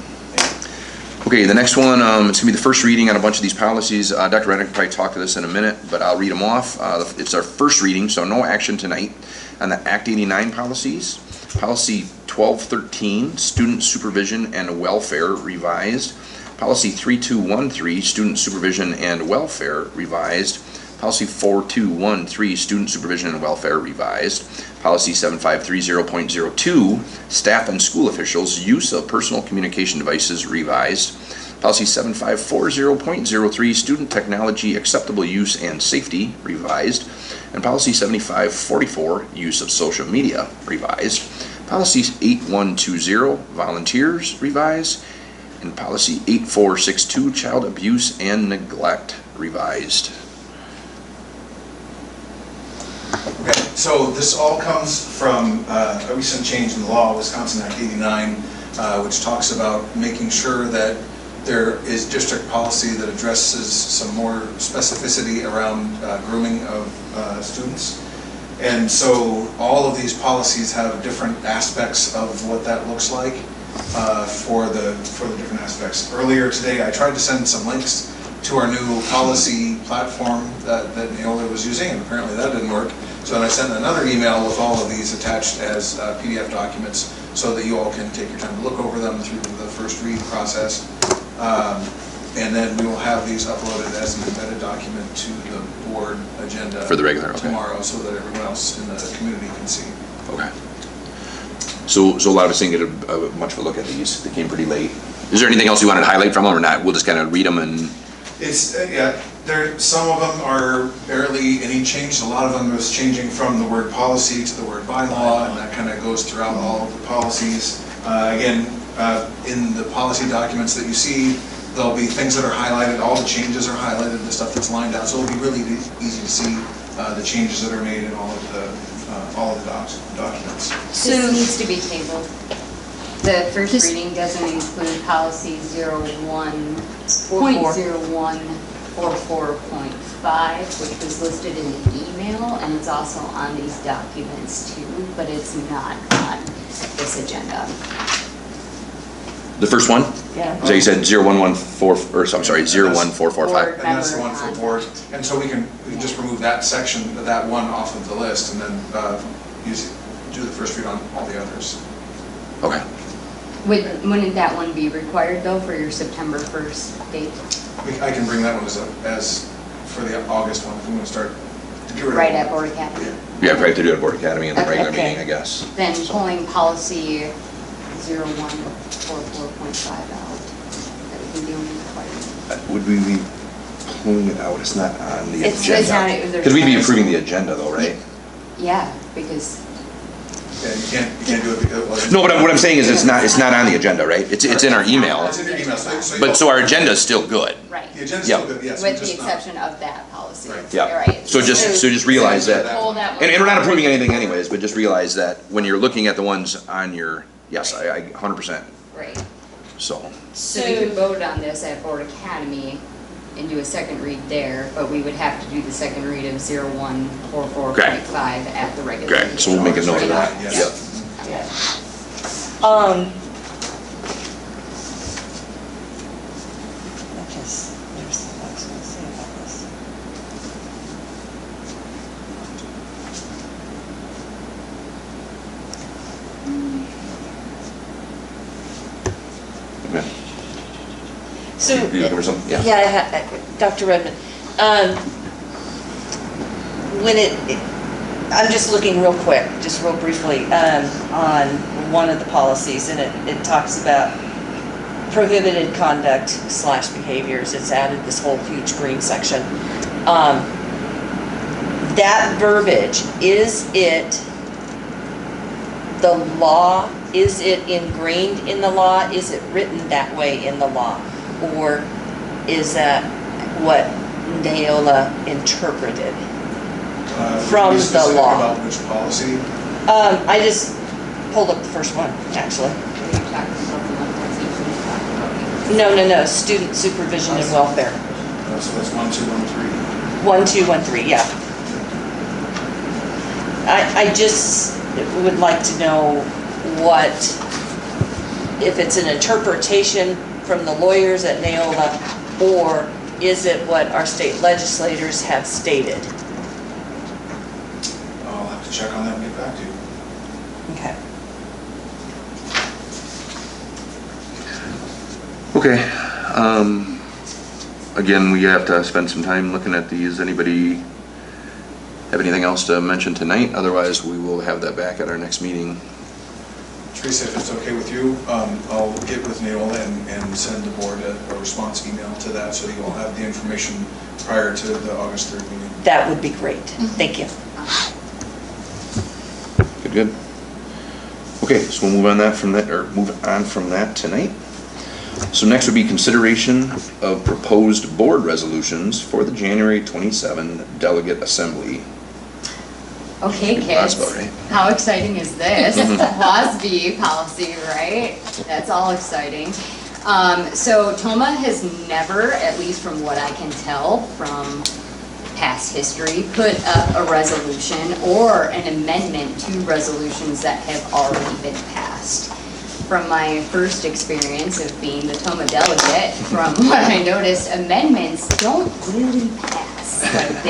S1: Okay, the next one, it's gonna be the first reading on a bunch of these policies. Dr. Reddick will probably talk to this in a minute, but I'll read them off. It's our first reading, so no action tonight on the Act 89 policies. Policy 1213, Student Supervision and Welfare revised. Policy 3213, Student Supervision and Welfare revised. Policy 4213, Student Supervision and Welfare revised. Policy 7530.02, Staff and School Officials Use of Personal Communication Devices revised. Policy 7540.03, Student Technology Acceptable Use and Safety revised. And Policy 7544, Use of Social Media revised. Policy 8120, Volunteers revised. And Policy 8462, Child Abuse and Neglect revised.
S3: Okay, so this all comes from a recent change in the law, Wisconsin Act 89, which talks about making sure that there is district policy that addresses some more specificity around grooming of students. And so all of these policies have different aspects of what that looks like for the different aspects. Earlier today, I tried to send some links to our new policy platform that Neola was using, and apparently that didn't work. So then I sent another email with all of these attached as PDF documents so that you all can take your time to look over them through the first read process. And then we will have these uploaded as an embedded document to the board agenda
S1: For the regular, okay.
S3: tomorrow, so that everyone else in the community can see.
S1: Okay. So a lot of us didn't get much of a look at these. They came pretty late. Is there anything else you wanted to highlight from them or not? We'll just kind of read them and...
S3: It's, yeah, some of them are barely any change. A lot of them is changing from the word policy to the word bylaw, and that kind of goes throughout all of the policies. Again, in the policy documents that you see, there'll be things that are highlighted. All the changes are highlighted, the stuff that's lined out. So it'll be really easy to see the changes that are made in all of the documents.
S10: This needs to be tabled. The first reading doesn't include policy 01.0144.5, which was listed in the email, and it's also on these documents too, but it's not on this agenda.
S1: The first one?
S5: Yeah.
S1: So you said 01144, or I'm sorry, 01445.
S3: And that's the one for board. And so we can just remove that section, that one off of the list, and then do the first read on all the others.
S1: Okay.
S10: Wouldn't that one be required though for your September 1st date?
S3: I can bring that one as for the August one if we want to start. To get rid of
S10: Right at Board Academy?
S1: Yeah, probably to do it at Board Academy in the
S10: Okay.
S1: regular
S5: Okay.
S1: meeting, I guess.
S10: Then pulling policy 0144.5 out. That would be the only requirement.
S1: Would we be pulling it out? It's not on the
S10: It's not-
S1: agenda.
S10: there's
S1: Because we'd be
S10: not-
S1: approving the agenda though, right?
S10: Yeah, because
S3: Yeah, you can't do it because it wasn't.
S1: No, but what I'm saying is it's not on the agenda, right? It's in our email.
S3: It's in your email,
S1: But so our agenda is still good.
S10: right,
S3: The agenda's
S1: Yep.
S3: still good, yes. we're
S10: with the
S3: just not-
S10: exception of that policy.
S3: Right.
S1: Yeah.
S10: Right.
S1: So just realize that.
S10: Pull that one
S1: And we're not
S10: out.
S1: approving anything anyways, but just realize that when you're looking at the ones on your, yes, I 100%,
S10: Right.
S1: so.
S10: So we could vote on this at Board Academy and do a second read there, but we would have to do the second read of 0144.5 at the regular
S1: Okay,
S10: meeting.
S1: so we'll make a note of that.
S3: Yes.
S1: Yep.
S5: Yeah. I guess there's something else I want to say about this.
S1: Okay.
S5: So,
S1: You looking for something? Yeah.
S5: yeah, Dr. Redmond, I'm just looking real quick, just real briefly, on one of the policies, and it talks about prohibited conduct / behaviors. It's added this whole huge green section. That verbiage, is it the law is it ingrained in the law? Is it written that way in the law? Or is that what Neola interpreted from
S3: Be
S5: the
S3: specific
S5: law?
S3: About which policy?
S5: I just pulled up the first one, actually. No, student supervision and welfare.
S3: So that's 1213.
S5: 1213, yeah. I just would like to know what, if it's an interpretation from the lawyers at Neola, or is it what our state legislators have stated?
S3: I'll have to check on that and get back to you.
S5: Okay.
S1: Okay, again, we have to spend some time looking at these. Anybody have anything else to mention tonight? Otherwise, we will have that back at our next meeting.
S3: Teresa, if it's okay with you, I'll get with Neola and send the board a response email to that, so you all have the information prior to the August 3rd meeting.
S5: That would be great. Thank you.
S1: Good. Okay, so we'll move on from that tonight. So next would be consideration of proposed board resolutions for the January 27 delegate assembly.
S10: Okay, kids,
S1: That's about right.
S10: how exciting is this? WASB policy, right? That's all exciting. So Tomah has never, at least from what I can tell from past history, put up a resolution or an amendment to resolutions that have already been passed. From my first experience of being the Tomah delegate, from what I noticed, amendments don't really pass. Like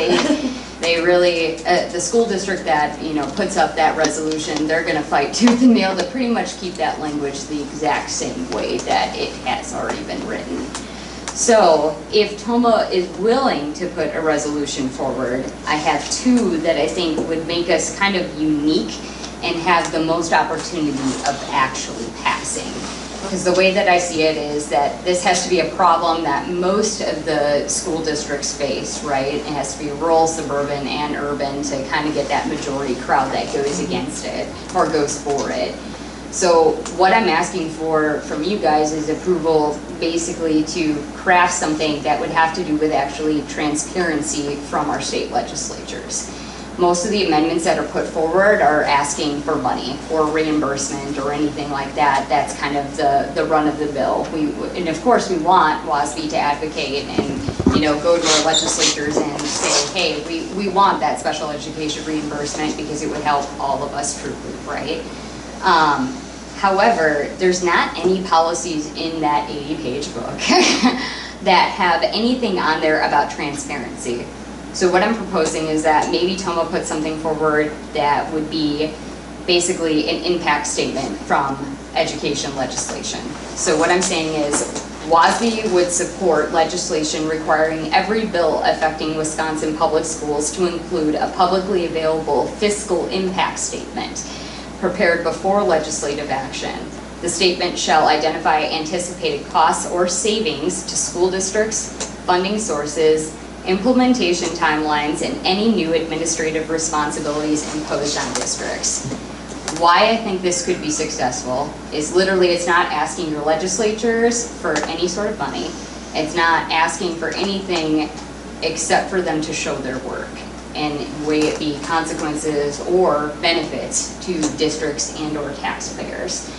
S10: they really, the school district that, puts up that resolution, they're gonna fight tooth and nail to pretty much keep that language the exact same way that it has already been written. So if Tomah is willing to put a resolution forward, I have two that I think would make us kind of unique and have the most opportunity of actually passing. Because the way that I see it is that this has to be a problem that most of the school districts face, right? It has to be rural, suburban, and urban to kind of get that majority crowd that goes against it or goes for it. So what I'm asking for from you guys is approval basically to craft something that would have to do with actually transparency from our state legislatures. Most of the amendments that are put forward are asking for money or reimbursement or anything like that. That's kind of the run of the bill. And of course we want WASB to advocate and go to our legislatures and say, hey, we want that special education reimbursement because it would help all of us truly, right? However, there's not any policies in that 80-page book that have anything on there about transparency. So what I'm proposing is that maybe Tomah put something forward that would be basically an impact statement from education legislation. So what I'm saying is WASB would support legislation requiring every bill affecting Wisconsin public schools to include a publicly available fiscal impact statement prepared before legislative action. The statement shall identify anticipated costs or savings to school districts, funding sources, implementation timelines, and any new administrative responsibilities imposed on districts. Why I think this could be successful is literally it's not asking your legislatures for any sort of money. It's not asking for anything except for them to show their work and weigh it be consequences or benefits to districts and or taxpayers.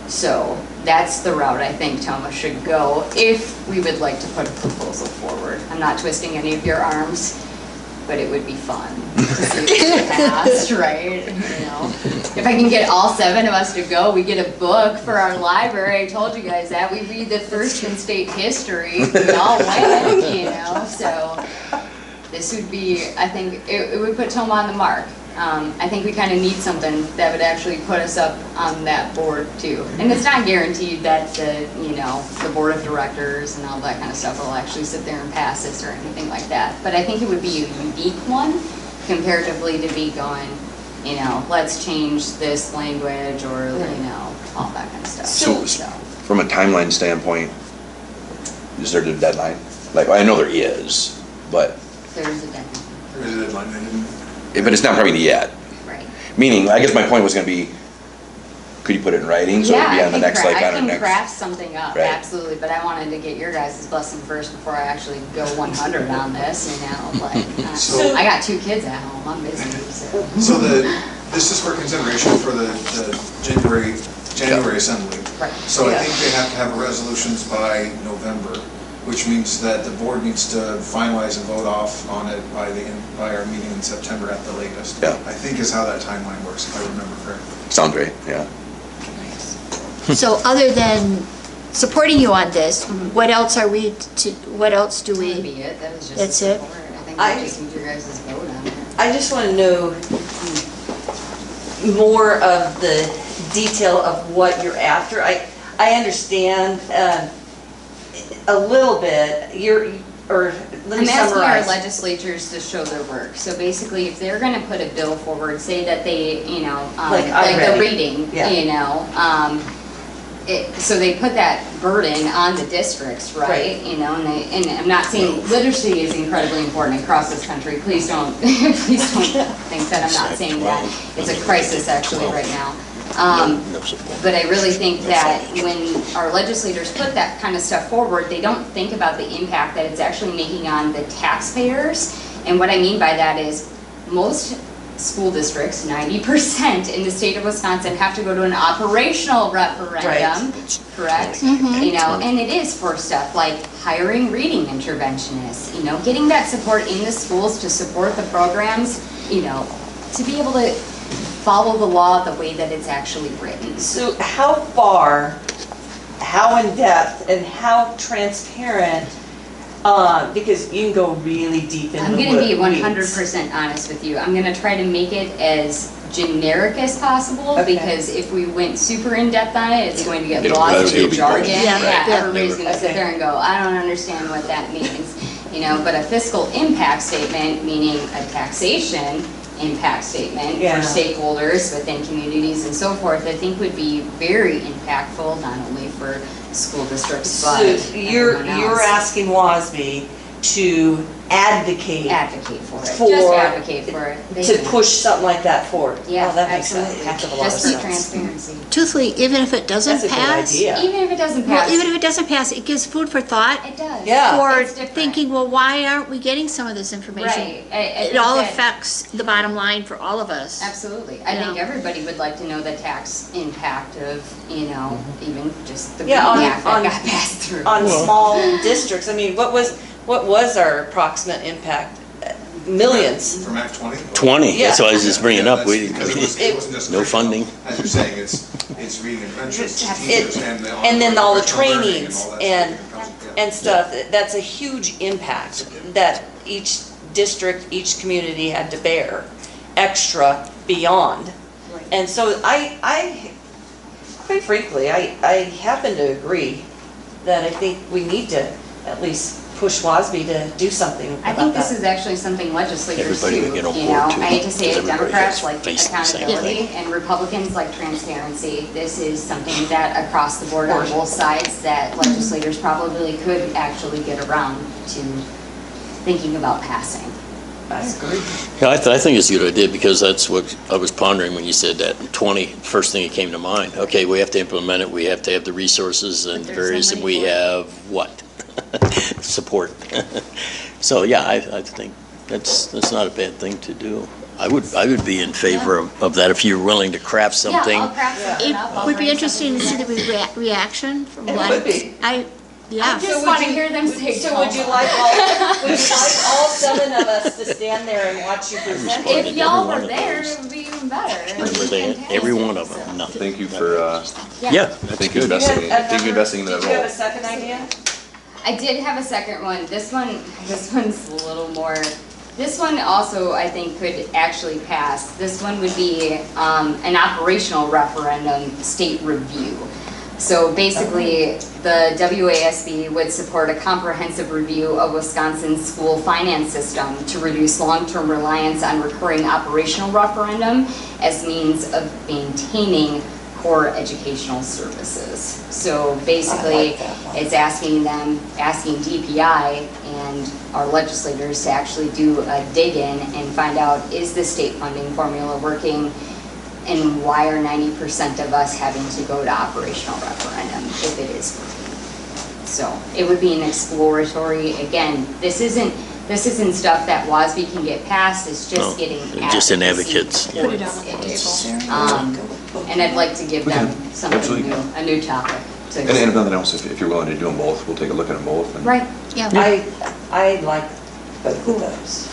S10: So that's the route I think Tomah should go if we would like to put a proposal forward. I'm not twisting any of your arms, but it would be fun to see it passed, right? If I can get all 7 of us to go, we get a book for our library. I told you guys that. We read the first in state history. We all win, So this would be, I think, it would put Tomah on the mark. I think we kind of need something that would actually put us up on that board too. And it's not guaranteed that the board of directors and all that kind of stuff will actually sit there and pass this or anything like that. But I think it would be a unique one comparatively to be going, let's change this language or, all that kind of stuff.
S1: So from a timeline standpoint, is there a deadline? Like, I know there is, but.
S10: There's a deadline.
S3: There is a deadline.
S1: But it's not probably yet.
S10: Right.
S1: Meaning, I guess my point was going to be, Could you put it in writing, so it'd be on the next, like, on our
S10: I can
S1: next?
S10: craft something up,
S1: Right.
S10: absolutely, but I wanted to get your guys' blessing first before I actually go 100 on this, you know, like,
S3: So-
S10: I got 2 kids at home, I'm busy, so.
S3: So this is for consideration for the January assembly.
S10: Right.
S3: So I think they have to have resolutions by November, which means that the board needs to finalize and vote off on it by our meeting in September at the latest.
S1: Yeah.
S3: I think is how that timeline works, if I remember correctly.
S1: Sounds right, yeah.
S4: So other than supporting you on this, what else are we, what else do
S10: That would
S4: we?
S10: be it, that was just.
S4: That's
S10: the
S4: it?
S10: support. I think I just need your guys' vote on it.
S5: I just want to know more of the detail of what you're after. I understand a little bit, let me
S10: I'm asking our
S5: summarize.
S10: legislatures to show their work. So basically, if they're gonna put a bill forward, say that they, you know,
S5: Like
S10: like the
S5: iReady.
S10: reading,
S5: Yeah.
S10: you know, so they put that burden on the districts, right?
S5: Right.
S10: You know, and I'm not saying literacy is incredibly important across this country. Please don't, please don't think that I'm not saying that. It's a crisis actually right now.
S2: No support.
S10: But I really think that when our legislators put that kind of stuff forward, they don't think about the impact that it's actually making on the taxpayers. And what I mean by that is most school districts, 90% in the state of Wisconsin, have to go to an operational referendum, correct? You know, and it is for stuff like hiring reading interventionists, you know, getting that support in the schools to support the programs, you know, to be able to follow the law the way that it's actually written.
S5: So how far, how in-depth, and how transparent, because you can go really deep into
S10: I'm
S5: the
S10: gonna be
S5: weeds.
S10: 100% honest with you. I'm gonna try to make it as generic as possible,
S5: Okay.
S10: because if we went super in-depth on it, it's going to get
S1: It'll-
S10: lost
S1: it'll
S10: in
S1: be
S10: jargon.
S1: boring.
S10: Yeah,
S4: Yeah.
S10: everybody's gonna sit
S5: Okay.
S10: there and go, I don't understand what that means. You know, but a fiscal impact statement, meaning a taxation impact statement
S5: Yeah.
S10: for stakeholders within communities and so forth, I think would be very impactful, not only for school districts, but
S5: So
S10: everyone
S5: you're
S10: else.
S5: asking WASB to advocate
S10: Advocate for it, just
S5: for-
S10: advocate for it. They
S5: to
S10: can.
S5: push something like that forward.
S10: Yeah,
S5: Oh, that makes a
S10: absolutely.
S5: heck of a lot of
S10: Just for
S5: sense.
S10: transparency.
S4: Truthfully, even if it doesn't
S5: That's a good
S4: pass.
S5: idea.
S10: Even if it doesn't
S4: Well,
S10: pass.
S4: even if it doesn't pass, it gives food for thought
S10: It does.
S5: Yeah.
S4: for
S10: It's different.
S4: thinking, well, why aren't we getting some of this information?
S10: Right. I
S4: It
S10: think
S4: all
S10: that-
S4: affects the bottom line for all of us.
S10: Absolutely. I
S4: Yeah.
S10: think everybody would like to know the tax impact of, you know, even just the
S5: Yeah, on-
S10: reading act that
S5: on-
S10: got passed through.
S5: On small districts, I mean, what was our approximate impact? Millions.
S3: From Act 20?
S2: 20, that's why I was just bringing it up.
S3: Yeah, because it wasn't just
S2: no
S3: curriculum.
S2: funding.
S3: As you're saying, it's reading interventions, teachers, and the
S5: And then all the
S3: professional learning
S5: trainings
S3: all that
S5: and,
S3: stuff that comes- yeah.
S5: and stuff, that's a huge impact that each district, each community had to bear extra beyond. And so I, quite frankly, I happen to agree that I think we need to at least push WASB to do something
S10: I
S5: about
S10: think this
S5: that.
S10: is actually something legislators
S2: Everybody
S10: do,
S2: would get on
S10: you
S2: board,
S10: know,
S2: too,
S10: I hate to say
S2: because
S10: it,
S2: everybody
S10: Democrats
S2: has
S10: like
S2: faced the same
S10: accountability
S2: thing.
S10: and Republicans like transparency. This is something that across the board on both sides that legislators probably could actually get around to thinking about passing.
S5: I agree.
S2: Yeah, I think it's a good idea, because that's what I was pondering when you said that. 20, first thing that came to mind. Okay, we have to implement it, we have to have the resources and
S10: But there's
S2: various,
S10: so
S2: and
S10: many
S2: we
S10: for it.
S2: have what? Support. So, yeah, I think that's not a bad thing to do. I would be in favor of that if you're willing to craft something.
S10: Yeah, I'll craft something
S4: It
S10: up. I'll
S4: would be
S10: bring
S4: interesting to see
S10: something
S4: the reaction from
S5: It
S4: one.
S5: would be.
S10: I
S4: Yeah.
S10: just want to hear them say
S5: So would you like all 7 of us to stand there and watch you present?
S2: Every
S10: If y'all
S2: one
S10: were
S2: of
S10: there,
S2: those.
S10: it would be even better. It would
S2: Remember
S10: be
S2: they had every
S10: fantastic.
S2: one of them, nothing.
S1: Thank you for,
S2: Yeah,
S1: thank you investing in that
S5: Did you have
S1: role.
S5: a second idea?
S10: I did have a second one. This one's a little more, this one also I think could actually pass. This one would be an operational referendum state review. So basically, the WASB would support a comprehensive review of Wisconsin's school finance system to reduce long-term reliance on recurring operational referendum as means of maintaining core educational services. So basically, it's asking DPI and our legislators to actually do a dig-in and find out, is the state funding formula working? And why are 90% of us having to go to operational referendum if it is free? So it would be an exploratory, again, this isn't stuff that WASB can get passed, it's just
S2: No,
S10: getting
S2: just an
S10: advocacy
S2: advocates.
S10: towards it. And I'd like to give them something
S1: absolutely.
S10: new, a new topic to.
S1: And if nothing else, if you're willing to do them both, we'll take a look at them both. and-
S10: Right,
S4: Yeah.
S13: I like, but who knows?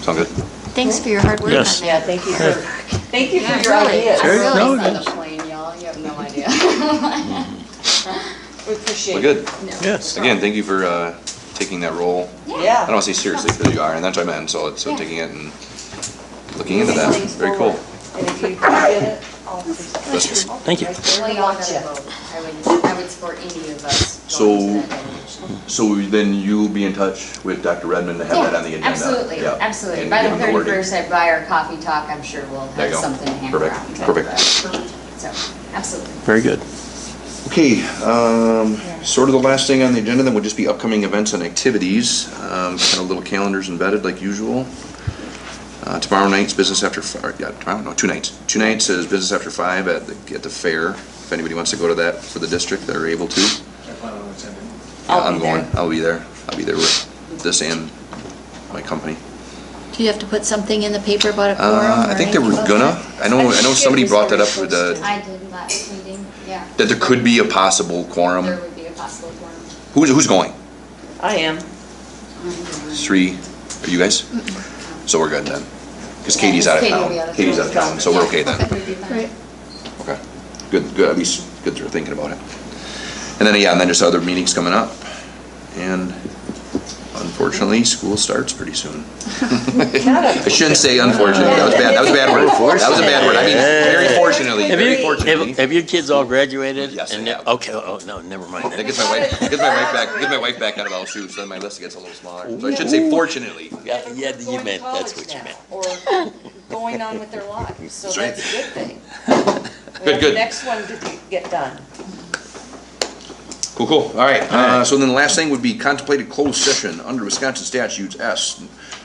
S1: Sound good?
S4: Thanks for your hard work on
S2: Yes.
S4: that.
S13: Yeah, thank you for
S4: Yeah,
S13: your
S4: really.
S13: ideas.
S10: I
S2: No,
S10: really saw
S2: yes.
S10: the plane, y'all, you have no idea.
S13: We appreciate
S1: Well,
S13: it.
S1: good.
S2: Yes.
S1: Again, thank you for taking that role. I don't
S13: Yeah.
S1: want to say seriously, because you are, and that's what I meant, so
S10: Yeah.
S1: taking it and looking into that.
S13: Things
S1: Very cool.
S13: forward. And if you can get it, I'll
S1: That's-
S2: Thank you.
S10: Well, y'all gotta vote. I would support any of us
S1: So-
S10: going to that direction.
S1: So then you'll be in touch with Dr. Redmond to have that on the agenda?
S10: Absolutely,
S1: Yeah.
S10: absolutely.
S1: And
S10: By
S1: give
S10: the
S1: him the wording.
S10: 31st, by our coffee talk, I'm sure we'll
S1: There you
S10: have
S1: go.
S10: something to hand
S1: Perfect,
S10: around.
S1: perfect.
S10: So, absolutely.
S2: Very good.
S1: Okay, sort of the last thing on the agenda then would just be upcoming events and activities. Kind of little calendars embedded like usual. Tomorrow night's business after, tomorrow, no, 2 nights. 2 nights is business after 5 at the fair. If anybody wants to go to that for the district, they're able to.
S3: I plan on attending.
S1: I'm going, I'll be there. I'll be there with this and my company.
S4: Do you have to put something in the paper about a quorum?
S1: I think they were gonna, I know somebody brought that up with the,
S10: I did last meeting, yeah.
S1: that there could be a possible quorum.
S10: There would be a possible quorum.
S1: Who's going?
S13: I am.
S1: 3, are you guys? So we're good then. Because Katie's out of
S10: Katie will
S1: town.
S10: be out of
S1: Katie's out of town, so we're okay then.
S10: We'd be fine.
S1: Okay, good, at least good they're thinking about it. And then, yeah, and then just other meetings coming up. And unfortunately, school starts pretty soon. I shouldn't say unfortunately, that was bad, that was a bad word. That was a bad word, I mean, very fortunately, very fortunately.
S2: Have your kids all graduated?
S1: Yes, they
S2: And
S1: have.
S2: Okay, oh, no, never mind.
S1: That gets my wife back out of all shoes, so then my list gets a little smaller. So I should say fortunately.
S2: Yeah, you
S13: Going to
S2: meant, that's
S13: college
S2: what you
S13: now,
S2: meant.
S13: Or going on with their lives, so
S1: That's right.
S13: that's a good thing.
S1: Good, good.
S13: Next one to get done.
S1: Cool, all right, so then the last thing would be contemplated closed session under Wisconsin statutes S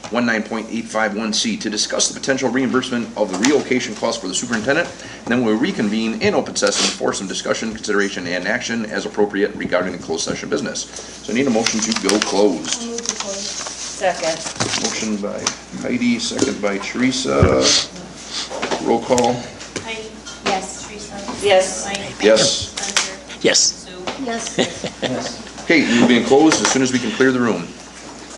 S1: 19.851C to discuss the potential reimbursement of the relocation cost for the superintendent, and then we'll reconvene in open session for some discussion, consideration, and action as appropriate regarding the closed session business. So I need a motion to go closed.
S13: Second.
S1: Motion by Heidi, second by Teresa. Roll call.
S12: Heidi?
S10: Yes.
S12: Teresa?
S13: Yes.
S12: Mike?
S1: Yes.
S12: Spencer?
S2: Yes.
S12: Sue?
S4: Yes.
S1: Okay, we'll be in closed as soon as we can clear the room.